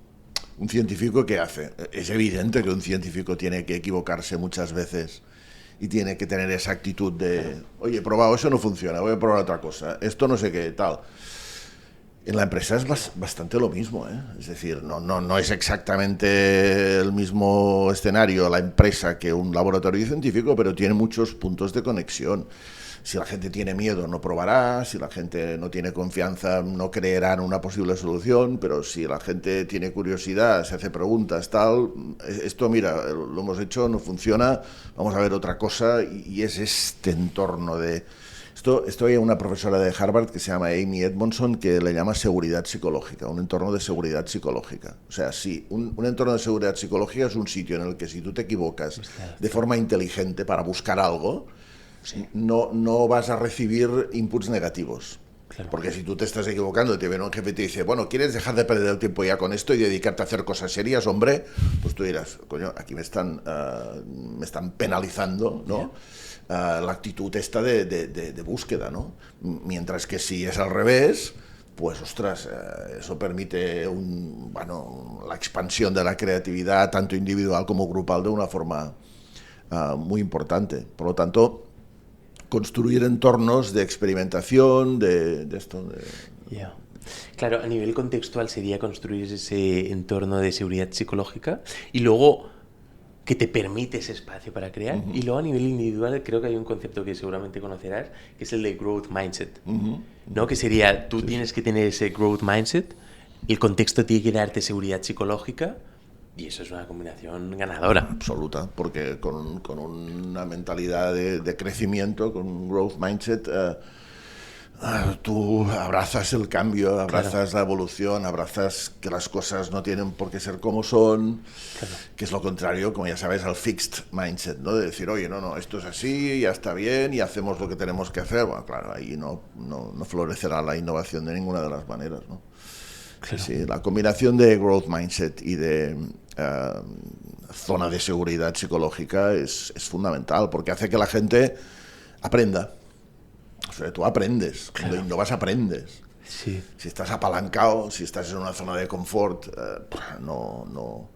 ¿Un científico qué hace? Es evidente que un científico tiene que equivocarse muchas veces y tiene que tener esa actitud de, oye, he probado, eso no funciona, voy a probar otra cosa, esto no sé qué, tal. En la empresa es bastante lo mismo, ¿eh? Es decir, no es exactamente el mismo escenario la empresa que un laboratorio científico, pero tiene muchos puntos de conexión. Si la gente tiene miedo, no probará. Si la gente no tiene confianza, no creerá en una posible solución. Pero si la gente tiene curiosidad, se hace preguntas, tal, esto, mira, lo hemos hecho, no funciona, vamos a ver otra cosa. Y es este entorno de... Esto hay una profesora de Harvard que se llama Amy Edmondson, que le llama seguridad psicológica, un entorno de seguridad psicológica. O sea, sí, un entorno de seguridad psicológica es un sitio en el que si tú te equivocas de forma inteligente para buscar algo, no vas a recibir inputs negativos. Claro. Porque si tú te estás equivocando, te viene un jefe y te dice, bueno, ¿quieres dejar de perder el tiempo ya con esto y dedicarte a hacer cosas serias, hombre? Pues tú dirás, coño, aquí me están penalizando, ¿no? La actitud esta de búsqueda, ¿no? Mientras que si es al revés, pues ostras, eso permite la expansión de la creatividad, tanto individual como grupal, de una forma muy importante. Por lo tanto, construir entornos de experimentación, de esto. Yeah. Claro, a nivel contextual sería construir ese entorno de seguridad psicológica y luego que te permite ese espacio para crear. Y luego a nivel individual creo que hay un concepto que seguramente conocerás, que es el de growth mindset. ¿No? Que sería, tú tienes que tener ese growth mindset, el contexto tiene que darte seguridad psicológica y eso es una combinación ganadora. Absoluta, porque con una mentalidad de crecimiento, con un growth mindset, tú abrazas el cambio, abrazas la evolución, abrazas que las cosas no tienen por qué ser como son, que es lo contrario, como ya sabes, al fixed mindset, ¿no? De decir, oye, no, esto es así, ya está bien y hacemos lo que tenemos que hacer. Bueno, claro, ahí no florecerá la innovación de ninguna de las maneras, ¿no? Claro. Sí, la combinación de growth mindset y de zona de seguridad psicológica es fundamental, porque hace que la gente aprenda. O sea, tú aprendes, cuando innovas aprendes. Sí. Si estás apalancado, si estás en una zona de confort, no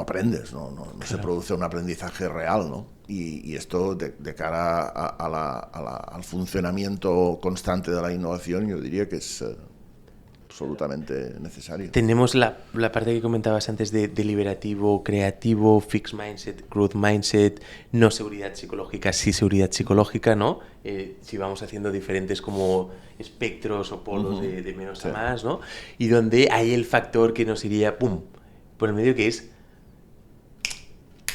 aprendes, no se produce un aprendizaje real, ¿no? Y esto de cara al funcionamiento constante de la innovación, yo diría que es absolutamente necesario. Tenemos la parte que comentabas antes de deliberativo, creativo, fixed mindset, growth mindset, no seguridad psicológica, sí seguridad psicológica, ¿no? Si vamos haciendo diferentes como espectros o polos de menos a más, ¿no? Y donde hay el factor que nos iría, ¡pum!, por el medio, que es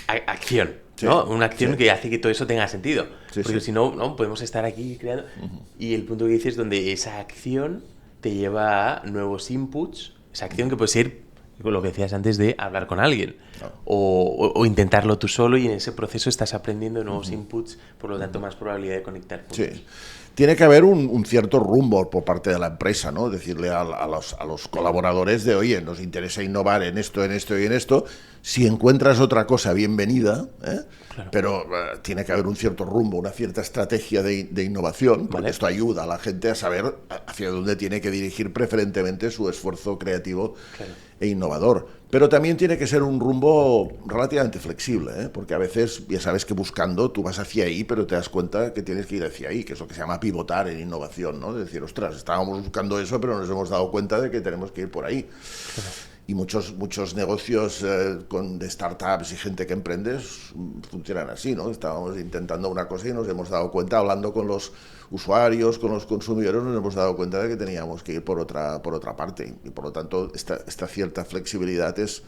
acción, ¿no? Una acción que hace que todo eso tenga sentido. Porque si no, podemos estar aquí creando. Y el punto que dices, donde esa acción te lleva a nuevos inputs, esa acción que puede ser lo que decías antes de hablar con alguien, o intentarlo tú solo, y en ese proceso estás aprendiendo nuevos inputs, por lo tanto más probabilidad de conectar puntos. Sí. Tiene que haber un cierto rumbo por parte de la empresa, ¿no? Decirle a los colaboradores de, oye, nos interesa innovar en esto, en esto y en esto. Si encuentras otra cosa, bienvenida, claro. Pero tiene que haber un cierto rumbo, una cierta estrategia de innovación, porque esto ayuda a la gente a saber hacia dónde tiene que dirigir preferentemente su esfuerzo creativo e innovador. Pero también tiene que ser un rumbo relativamente flexible, porque a veces, ya sabes que buscando tú vas hacia ahí, pero te das cuenta que tienes que ir hacia ahí, que es lo que se llama pivotar en innovación, ¿no? De decir, ostras, estábamos buscando eso, pero nos hemos dado cuenta de que tenemos que ir por ahí. Claro. Y muchos negocios de startups y gente que emprende funcionan así, ¿no? Estábamos intentando una cosa y nos hemos dado cuenta, hablando con los usuarios, con los consumidores, nos hemos dado cuenta de que teníamos que ir por otra parte. Y por lo tanto, esta cierta flexibilidad es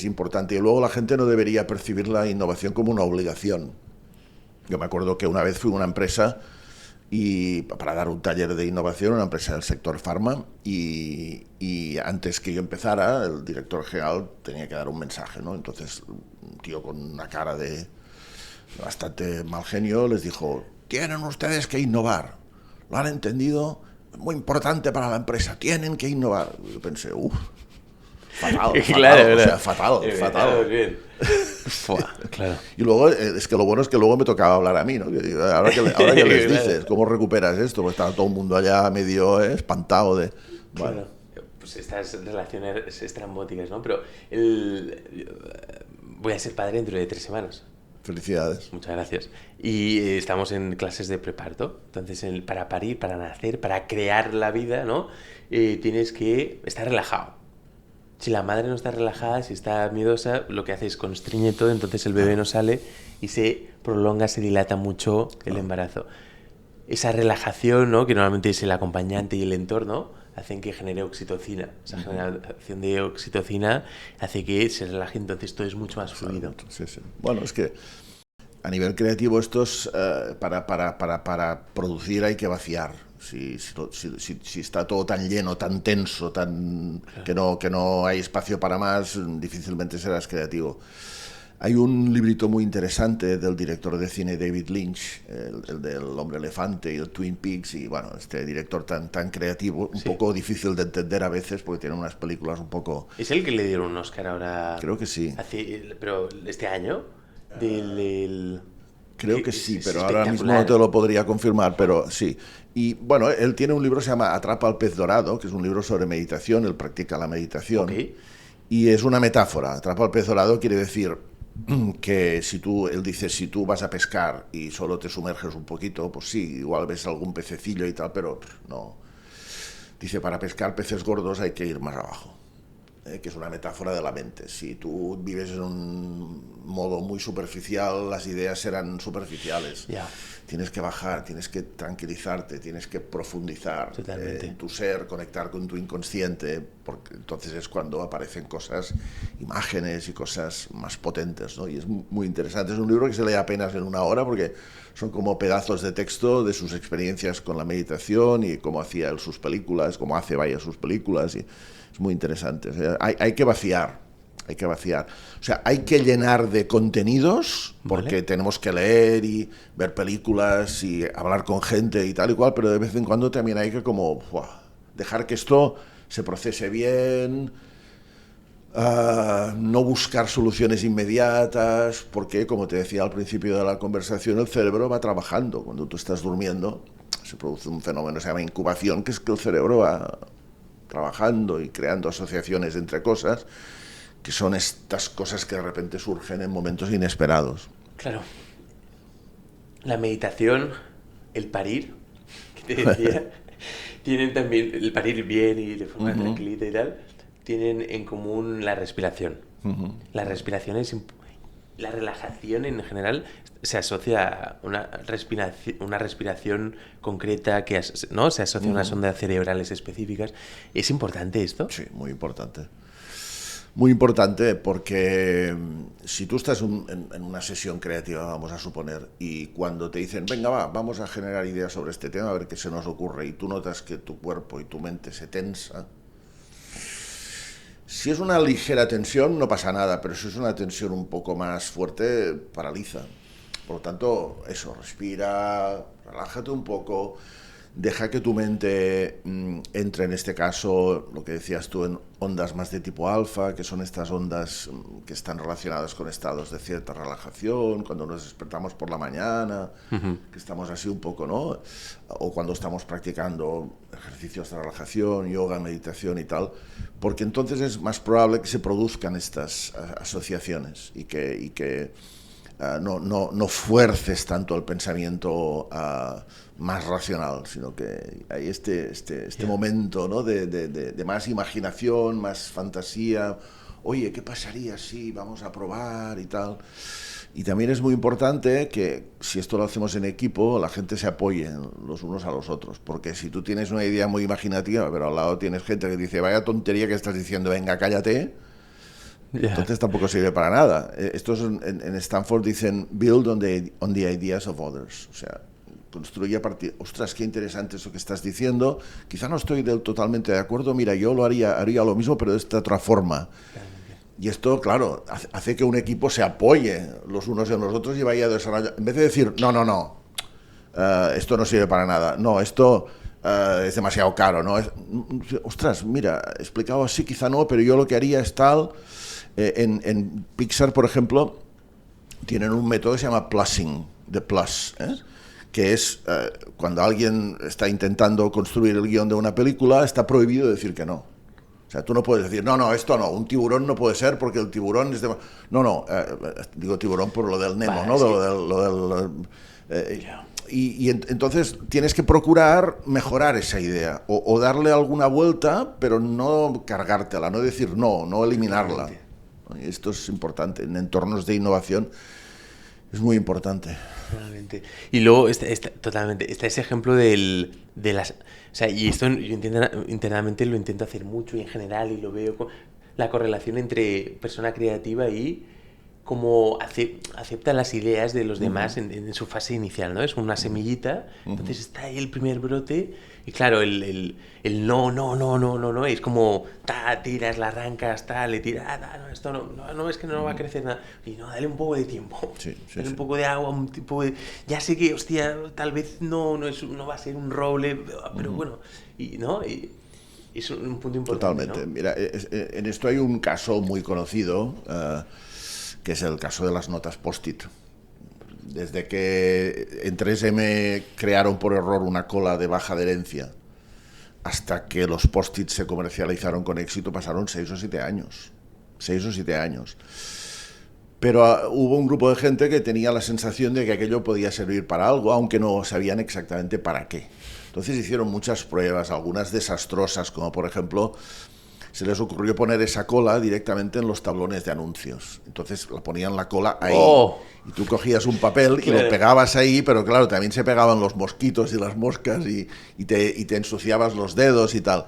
importante. Y luego la gente no debería percibir la innovación como una obligación. Yo me acuerdo que una vez fui a una empresa para dar un taller de innovación, una empresa del sector farma, y antes que yo empezara, el director general tenía que dar un mensaje, ¿no? Entonces, un tío con una cara de bastante mal genio les dijo: tienen ustedes que innovar, ¿lo han entendido? Es muy importante para la empresa, tienen que innovar. Yo pensé, fatal, claro, o sea, fatal. Bien. Claro. Y luego, es que lo bueno es que luego me tocaba hablar a mí, ¿no? Ahora que les dices, ¿cómo recuperas esto? Pues estaba todo el mundo allá medio espantado de... Bueno. Pues estas relaciones estrambóticas, ¿no? Pero voy a ser padre dentro de 3 semanas. Felicidades. Muchas gracias. Y estamos en clases de preparto. Entonces, para parir, para nacer, para crear la vida, ¿no? Tienes que estar relajado. Si la madre no está relajada, si está miedosa, lo que hace es constriñe todo, entonces el bebé no sale y se prolonga, se dilata mucho el embarazo. Esa relajación, ¿no?, que normalmente es el acompañante y el entorno, hacen que genere oxitocina. Esa generación de oxitocina hace que se relaje, entonces todo es mucho más fluido. Sí. Bueno, es que a nivel creativo estos, para producir hay que vaciar. Si está todo tan lleno, tan tenso, que no hay espacio para más, difícilmente serás creativo. Hay un librito muy interesante del director de cine David Lynch, el del Hombre Elefante y el Twin Peaks, y bueno, este director tan creativo, un poco difícil de entender a veces porque tiene unas películas un poco... ¿Es el que le dieron un Oscar ahora? Creo que sí. Pero este año, del Creo que sí, es pero ahora mismo espectacular. no te lo podría confirmar, pero sí. Y bueno, él tiene un libro que se llama Atrapa al pez dorado, que es un libro sobre meditación, él practica la Ok, meditación, y es una metáfora. Atrapa al pez dorado quiere decir que si tú, él dice, si tú vas a pescar y solo te sumerges un poquito, pues sí, igual ves algún pececillo y tal, pero no. Dice, para pescar peces gordos hay que ir más abajo, que es una metáfora de la mente. Si tú vives en un modo muy superficial, las ideas serán superficiales. ya, Tienes que bajar, tienes que tranquilizarte, tienes que profundizar totalmente. en tu ser, conectar con tu inconsciente, porque entonces es cuando aparecen cosas, imágenes y cosas más potentes, ¿no? Y es muy interesante. Es un libro que se lee apenas en una hora porque son como pedazos de texto de sus experiencias con la meditación y cómo hacía él sus películas, cómo hace vaya sus películas. Y es muy interesante. O sea, hay que vaciar. Hay que vaciar. O sea, hay que llenar de contenidos, porque ¿Vale? tenemos que leer y ver películas y hablar con gente y tal y cual, pero de vez en cuando también hay que como dejar que esto se procese bien, no buscar soluciones inmediatas, porque, como te decía al principio de la conversación, el cerebro va trabajando. Cuando tú estás durmiendo, se produce un fenómeno que se llama incubación, que es que el cerebro va trabajando y creando asociaciones entre cosas, que son estas cosas que de repente surgen en momentos inesperados. Claro, la meditación, el parir, que te decía, tienen también, el parir bien y de forma tranquilita y tal, tienen en común la respiración. La respiración es... La relajación en general se asocia a una respiración concreta que ¿no? Se asocia a unas ondas cerebrales específicas. ¿Es importante esto? Sí, muy importante. Muy importante porque si tú estás en una sesión creativa, vamos a suponer, y cuando te dicen, venga, vamos a generar ideas sobre este tema, a ver qué se nos ocurre, y tú notas que tu cuerpo y tu mente se tensa, si es una ligera tensión no pasa nada, pero si es una tensión un poco más fuerte, paraliza. Por lo tanto, eso, respira, relájate un poco, deja que tu mente entre en este caso, lo que decías tú, en ondas más de tipo alfa, que son estas ondas que están relacionadas con estados de cierta relajación, cuando nos despertamos por la mañana, que estamos así un poco, ¿no? O cuando estamos practicando ejercicios de relajación, yoga, meditación y tal, porque entonces es más probable que se produzcan estas asociaciones y que no fuerces tanto el pensamiento más racional, sino que hay este momento, ¿no? de más imaginación, más fantasía. Oye, ¿qué pasaría si vamos a probar y tal? Y también es muy importante que si esto lo hacemos en equipo, la gente se apoye los unos a los otros, porque si tú tienes una idea muy imaginativa, pero al lado tienes gente que dice, vaya tontería que estás diciendo, venga, cállate, Ya. entonces tampoco sirve para nada. Estos en Stanford dicen build on the ideas of others. O sea, construye a partir... Ostras, qué interesante eso que estás diciendo. Quizá no estoy totalmente de acuerdo. Mira, yo haría lo mismo, pero de esta otra forma. Y esto, claro, hace que un equipo se apoye los unos en los otros y vaya desarrollando. En vez de decir, no, esto no sirve para nada. No, esto... es demasiado caro, ¿no? Ostras, mira, explicado así quizá no, pero yo lo que haría es tal... en Pixar, por ejemplo, tienen un método que se llama plussing, de plus, que es cuando alguien está intentando construir el guión de una película, está prohibido decir que no. O sea, tú no puedes decir, no, esto no, un tiburón no puede ser porque el tiburón es de... No, digo tiburón por lo del Nemo, ¿no? Entonces tienes que procurar mejorar esa idea o darle alguna vuelta, pero no cargártela, no decir no eliminarla. Esto es importante. En entornos de innovación es muy importante. Totalmente. Y luego totalmente, está ese ejemplo de las... O sea, y esto yo internamente lo intento hacer mucho y en general y lo veo con la correlación entre persona creativa y cómo acepta las ideas de los demás en su fase inicial, ¿no? Es una semillita, entonces está ahí el primer brote y claro, el no, es como, tiras, la arrancas, le tiras, no, esto no, es que no va a crecer nada. Y no, dale un poco de tiempo, dale un poco de agua, un tipo de... Ya sé que, hostia, tal vez no va a ser un roble, pero bueno, y es un punto importante, Totalmente. ¿no? Mira, en esto hay un caso muy conocido, que es el caso de las notas post-it. desde que en 3M crearon por error una cola de baja adherencia hasta que los post-its se comercializaron con éxito pasaron 6 o 7 años. 6 o 7 años. Pero hubo un grupo de gente que tenía la sensación de que aquello podía servir para algo, aunque no sabían exactamente para qué. Entonces hicieron muchas pruebas, algunas desastrosas, como por ejemplo, se les ocurrió poner esa cola directamente en los tablones de anuncios. Entonces la ponían la cola ahí. Oh. Y tú cogías un papel y lo pegabas ahí, pero claro, también se pegaban los mosquitos y las moscas y te ensuciabas los dedos y tal.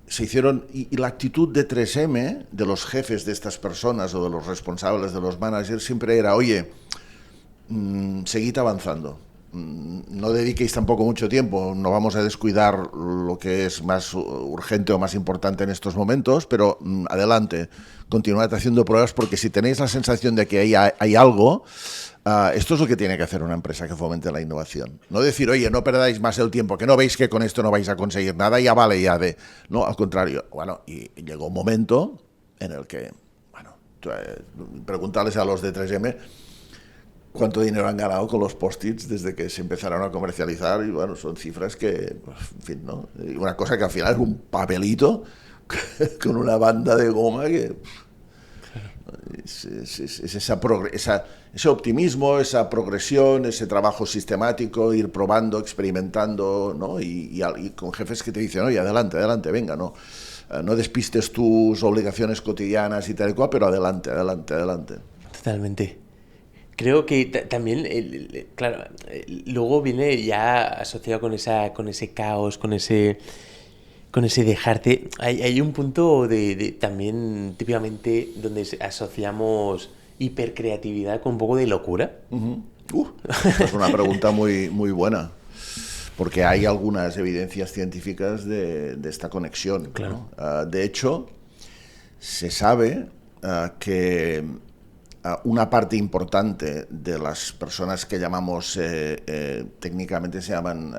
Se hicieron, y la actitud de 3M, de los jefes de estas personas o de los responsables, de los managers, siempre era, oye, seguid avanzando, no dediquéis tampoco mucho tiempo, no vamos a descuidar lo que es más urgente o más importante en estos momentos, pero adelante, continuad haciendo pruebas, porque si tenéis la sensación de que hay algo, esto es lo que tiene que hacer una empresa que fomente la innovación. No decir, oye, no perdáis más el tiempo, que no veis que con esto no vais a conseguir nada, ya vale, ya de... No, al contrario. Bueno, y llegó un momento en el que, bueno, preguntarles a los de 3M cuánto dinero han ganado con los post-its desde que se empezaron a comercializar, y bueno, son cifras que, en fin, ¿no? Y una cosa que al final es un papelito con una banda de goma que... Es ese optimismo, esa progresión, ese trabajo sistemático, ir probando, experimentando, ¿no? Y con jefes que te dicen, oye, adelante, adelante, venga, no despistes tus obligaciones cotidianas y tal y cual, pero adelante, adelante, adelante. Totalmente. Creo que también, claro, luego viene ya asociado con ese caos, con ese dejarte. Hay un punto de también típicamente donde asociamos hipercreatividad con un poco de locura. Es una pregunta muy, muy buena, porque hay algunas evidencias científicas de esta conexión. Claro. ¿No? De hecho, se sabe que una parte importante de las personas que llamamos, técnicamente se llaman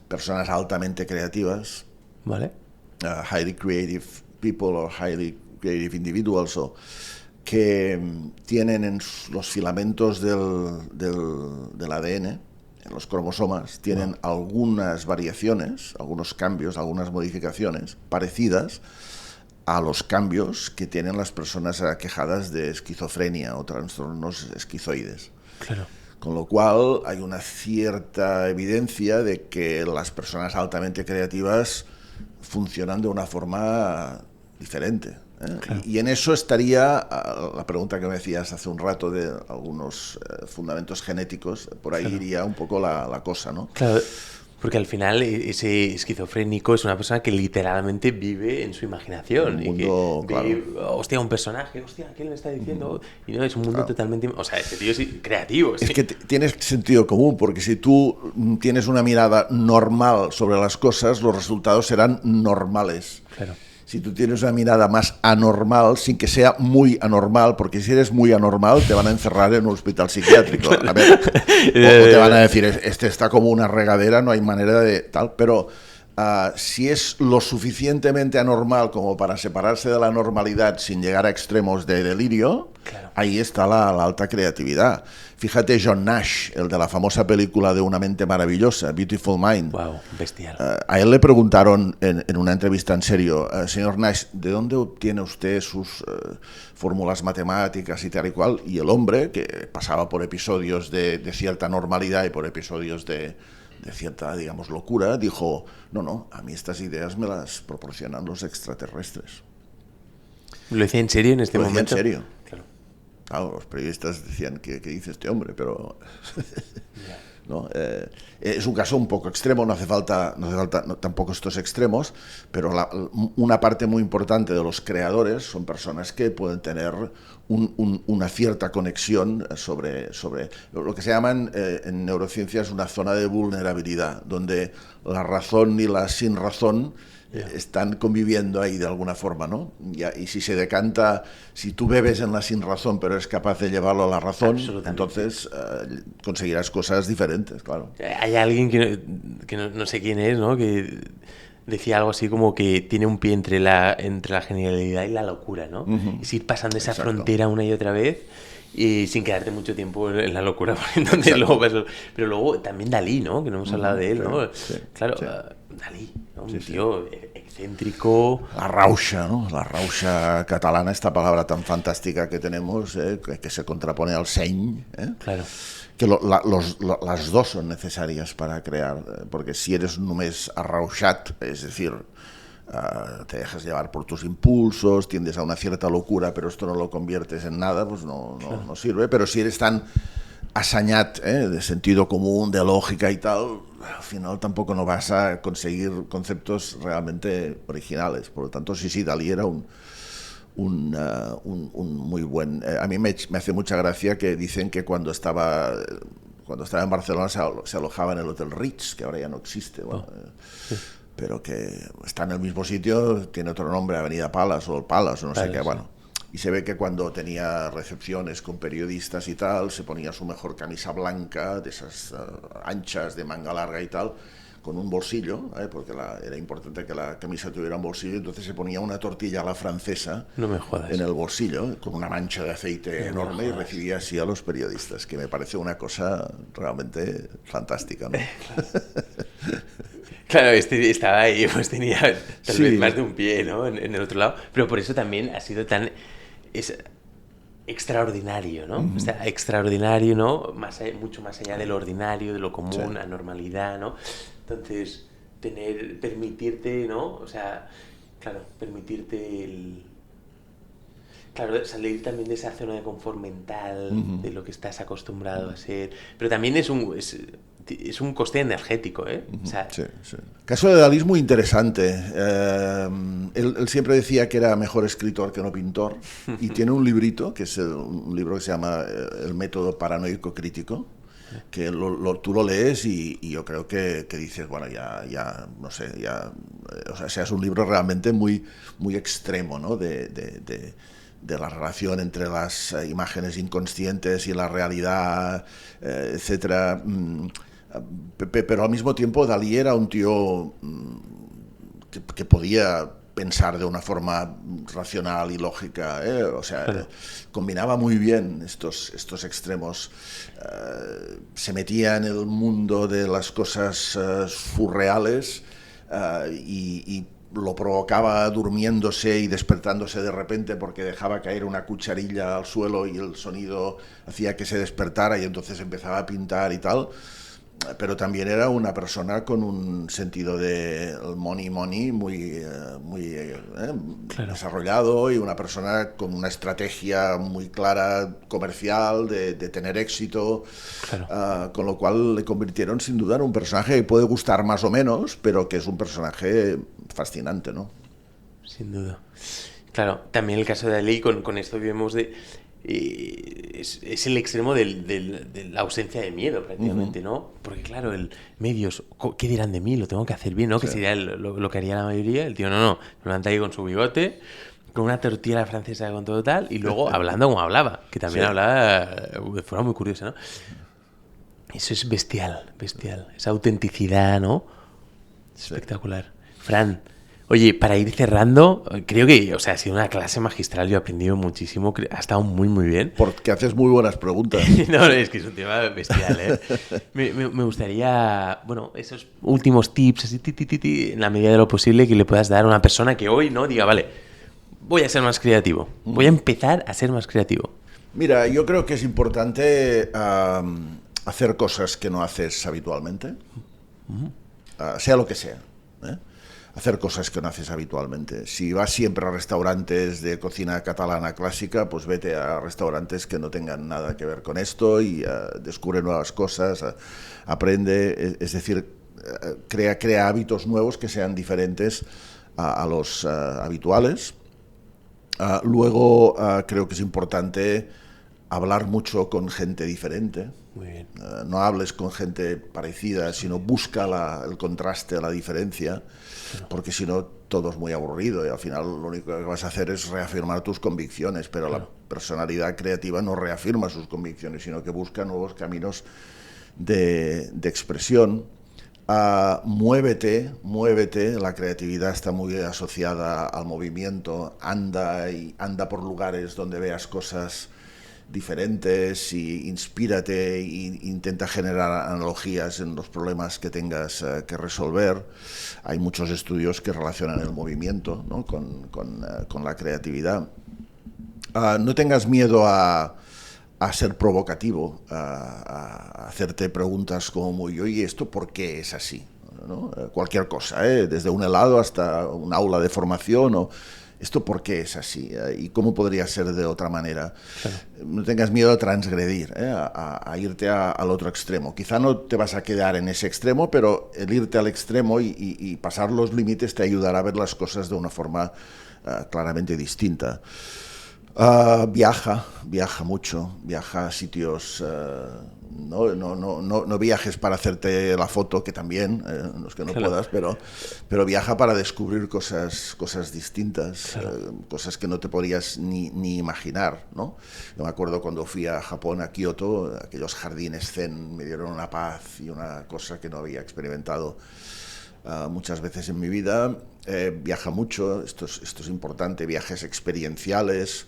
personas altamente creativas, ¿vale? Highly creative people o highly creative individuals, que tienen en los filamentos del ADN, en los cromosomas, tienen algunas variaciones, algunos cambios, algunas modificaciones parecidas a los cambios que tienen las personas aquejadas de esquizofrenia o trastornos esquizoides. Claro. Con lo cual hay una cierta evidencia de que las personas altamente creativas funcionan de una forma diferente. Claro. Y en eso estaría la pregunta que me decías hace un rato de algunos fundamentos genéticos, por ahí iría un poco la cosa, ¿no? Claro, porque al final ese esquizofrénico es una persona que literalmente vive en su imaginación. Un mundo, y que ve, hostia, un personaje, hostia, ¿qué le está diciendo? Y no, es un mundo totalmente... O sea, ese tío es creativo. Es que tienes sentido común, porque si tú tienes una mirada normal sobre las cosas, los resultados serán normales. Claro. Si tú tienes una mirada más anormal, sin que sea muy anormal, porque si eres muy anormal te van a encerrar en un hospital psiquiátrico. A ver, o te van a decir, este está como una regadera, no hay manera de tal, pero si es lo suficientemente anormal como para separarse de la normalidad sin llegar a extremos de delirio, claro, ahí está la alta creatividad. Fíjate John Nash, el de la famosa película de Una mente maravillosa, Beautiful Mind. Wow, bestial. A él le preguntaron en una entrevista en serio, señor Nash, ¿de dónde obtiene usted sus fórmulas matemáticas y tal y cual? Y el hombre, que pasaba por episodios de cierta normalidad y por episodios de cierta, digamos, locura, dijo, no, a mí estas ideas me las proporcionan los extraterrestres. ¿Lo decía en serio en este momento? Lo decía en serio. Claro. Claro, los periodistas decían, ¿qué dice este hombre? Pero ¿no? Es un caso un poco extremo, no hace falta tampoco estos extremos, pero una parte muy importante de los creadores son personas que pueden tener una cierta conexión sobre lo que se llaman en neurociencias una zona de vulnerabilidad, donde la razón y la sin razón están conviviendo ahí de alguna forma, ¿no? Y si se decanta, si tú bebes en la sin razón pero eres capaz de llevarlo a la razón, entonces conseguirás cosas diferentes, claro. Hay alguien que no sé quién es, ¿no? Que decía algo así como que tiene un pie entre la genialidad y la locura, ¿no? Es ir pasando esa frontera una y otra vez y sin quedarte mucho tiempo en la locura, donde luego pero luego también Dalí, ¿no? Que no hemos hablado de él, ¿no? Sí, Claro, sí. Dalí, ¿no? Un tío excéntrico. La rauxa, ¿no? La rauxa catalana, esta palabra tan fantástica que tenemos, que se contrapone al seny, Claro. que las dos son necesarias para crear, porque si eres només arrauxat, es decir, te dejas llevar por tus impulsos, tiendes a una cierta locura, pero esto no lo conviertes en nada, pues no sirve. Pero si eres tan assañat, de sentido común, de lógica y tal, al final tampoco no vas a conseguir conceptos realmente originales. Por lo tanto, sí, Dalí era un muy buen... a mí me hace mucha gracia que dicen que cuando estaba en Barcelona se alojaba en el Hotel Ritz, que ahora ya no existe. Bueno, Sí. pero que está en el mismo sitio, tiene otro nombre, Avenida Palas o el Palas, o no sé qué, bueno. Y se ve que cuando tenía recepciones con periodistas y tal, se ponía su mejor camisa blanca, de esas anchas, de manga larga y tal, con un bolsillo, porque era importante que la camisa tuviera un bolsillo, entonces se ponía una tortilla a la francesa No me jodas. en el bolsillo, con una mancha de aceite enorme, y recibía así a los periodistas, que me parece una cosa realmente fantástica, ¿no? Claro, estaba ahí, pues tenía tal vez más de un pie, ¿no? En el otro lado. Pero por eso también ha sido tan extraordinario, ¿no? O sea, extraordinario, ¿no? Mucho más allá de lo ordinario, de lo común, anormalidad, ¿no? Entonces, permitirte, ¿no? O sea, claro, permitirte Claro, salir también de esa zona de confort mental, de lo que estás acostumbrado a ser. Pero también es un coste energético, ¿eh? O sea, Sí. El caso de Dalí es muy interesante. Él siempre decía que era mejor escritor que no pintor, y tiene un librito, que es un libro que se llama El método paranoico crítico, que tú lo lees y yo creo que dices, bueno, ya no sé, o sea, es un libro realmente muy, muy extremo, ¿no? De la relación entre las imágenes inconscientes y la realidad, etcétera. Pero al mismo tiempo Dalí era un tío que podía pensar de una forma racional y lógica, o sea, claro. Combinaba muy bien estos extremos, se metía en el mundo de las cosas surreales, y lo provocaba durmiéndose y despertándose de repente porque dejaba caer una cucharilla al suelo y el sonido hacía que se despertara, y entonces empezaba a pintar y tal. Pero también era una persona con un sentido de money muy claro. Desarrollado, y una persona con una estrategia muy clara comercial de tener éxito, claro. Con lo cual le convirtieron sin duda en un personaje que puede gustar más o menos, pero que es un personaje fascinante, ¿no? Sin duda. Claro, también el caso de Dalí, con esto que vemos es el extremo de la ausencia de miedo, prácticamente, ¿no? Porque claro, medios, ¿qué dirán de mí? Lo tengo que hacer bien, ¿no? Sí. Que sería lo que haría la mayoría. El tío, no, levanta ahí con su bigote, con una tortilla francesa con todo tal, y luego hablando como hablaba, que también hablaba de forma muy curiosa, ¿no? Eso es bestial, esa autenticidad, ¿no? Espectacular. Fran, oye, para ir cerrando, creo que, o sea, ha sido una clase magistral, yo he aprendido muchísimo, ha estado muy, muy bien. Porque haces muy buenas preguntas. No, es que es un tema bestial, ¿eh? me gustaría, bueno, esos últimos tips, así, en la medida de lo posible, que le puedas dar a una persona que hoy, ¿no? Diga, vale, voy a ser más creativo, voy a empezar a ser más creativo. Mira, yo creo que es importante hacer cosas que no haces habitualmente, sea lo que sea, ¿eh? Hacer cosas que no haces habitualmente. Si vas siempre a restaurantes de cocina catalana clásica, pues vete a restaurantes que no tengan nada que ver con esto y descubre nuevas cosas, aprende, es decir, crea hábitos nuevos que sean diferentes a los habituales. Luego creo que es importante hablar mucho con gente diferente. Muy bien. No hables con gente parecida, sino busca el contraste, la diferencia, porque si no todo es muy aburrido y al final lo único que vas a hacer es reafirmar tus convicciones, pero la personalidad creativa no reafirma sus convicciones, sino que busca nuevos caminos de expresión. Muévete, la creatividad está muy asociada al movimiento, anda por lugares donde veas cosas diferentes y inspírate e intenta generar analogías en los problemas que tengas que resolver. Hay muchos estudios que relacionan el movimiento, ¿no? con la creatividad. No tengas miedo a ser provocativo, a hacerte preguntas como muy, oye, ¿esto por qué es así? ¿No? Cualquier cosa, desde un helado hasta un aula de formación, o ¿esto por qué es así? ¿Y cómo podría ser de otra manera? Claro. No tengas miedo a transgredir, a irte al otro extremo. Quizá no te vas a quedar en ese extremo, pero el irte al extremo y pasar los límites te ayudará a ver las cosas de una forma claramente distinta. Viaja mucho, viaja a sitios, no viajes para hacerte la foto, que también, no es que no puedas, pero viaja para descubrir cosas distintas, cosas que no te podrías ni imaginar, ¿no? Yo me acuerdo cuando fui a Japón, a Kioto, aquellos jardines zen me dieron una paz y una cosa que no había experimentado muchas veces en mi vida. Viaja mucho, esto es importante, viajes experienciales,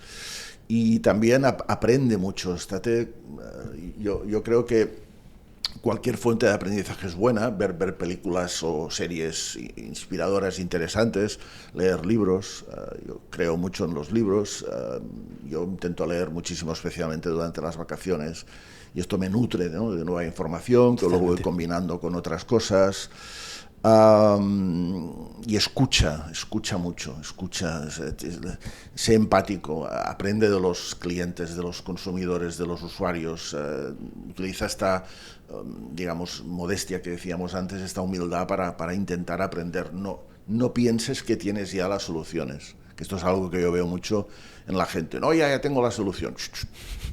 y también aprende mucho. Yo creo que cualquier fuente de aprendizaje es buena, ver películas o series inspiradoras, interesantes, leer libros. Yo creo mucho en los libros, yo intento leer muchísimo, especialmente durante las vacaciones, y esto me nutre, ¿no?, de nueva información, que luego voy combinando con otras cosas. Y escucha mucho, sé empático, aprende de los clientes, de los consumidores, de los usuarios, utiliza esta, digamos, modestia que decíamos antes, esta humildad para intentar aprender. No pienses que tienes ya las soluciones, que esto es algo que yo veo mucho en la gente. No, ya tengo la solución.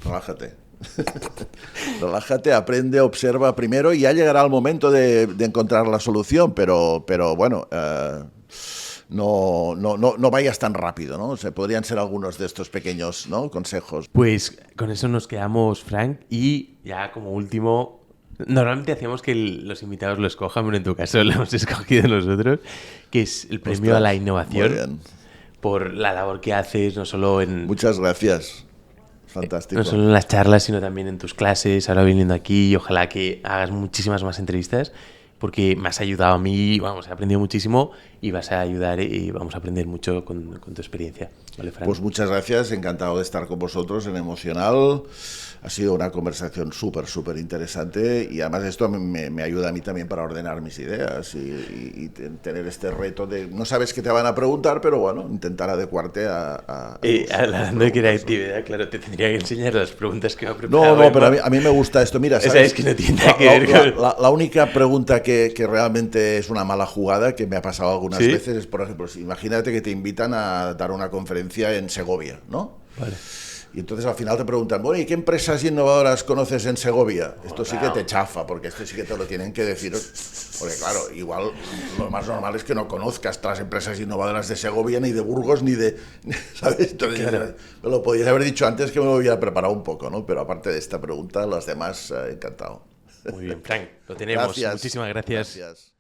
Relájate. Relájate, aprende, observa primero y ya llegará el momento de encontrar la solución, pero bueno, no vayas tan rápido, ¿no? O sea, podrían ser algunos de estos pequeños, ¿no?, consejos. Pues con eso nos quedamos, Frank, y ya como último, normalmente hacíamos que los invitados lo escojan, pero en tu caso lo hemos escogido nosotros, que es el premio a la innovación por la labor que haces, no solo en... Muchas gracias. Fantástico. No solo en las charlas, sino también en tus clases, ahora viniendo aquí, y ojalá que hagas muchísimas más entrevistas, porque me has ayudado a mí, vamos, he aprendido muchísimo y vas a ayudar y vamos a aprender mucho con tu experiencia. ¿Vale, Fran? Pues muchas gracias, encantado de estar con vosotros en Emocional. Ha sido una conversación súper interesante, y además esto me ayuda a mí también para ordenar mis ideas y tener este reto de no sabes qué te van a preguntar, pero bueno, intentar adecuarte a hablando de creatividad, claro, te tendría que enseñar las preguntas que me ha preparado. No, pero a mí me gusta esto. Mira, ¿sabes? Es que no tiene nada que ver con... La única pregunta que realmente es una mala jugada, que me ha pasado algunas veces, es, por ejemplo, imagínate que te invitan a dar una conferencia en Segovia, ¿no? Vale. Y entonces al final te preguntan, bueno, ¿y qué empresas innovadoras conoces en Segovia? Esto sí que te chafa, porque esto sí que te lo tienen que decir. Porque claro, igual lo más normal es que no conozcas las empresas innovadoras de Segovia, ni de Burgos, ni de... ¿Sabes? Entonces, claro, me lo podías haber dicho antes, que me lo hubiera preparado un poco, ¿no? Pero aparte de esta pregunta, las demás, encantado. Muy bien, Frank, lo tenemos. Gracias. Muchísimas gracias. Gracias.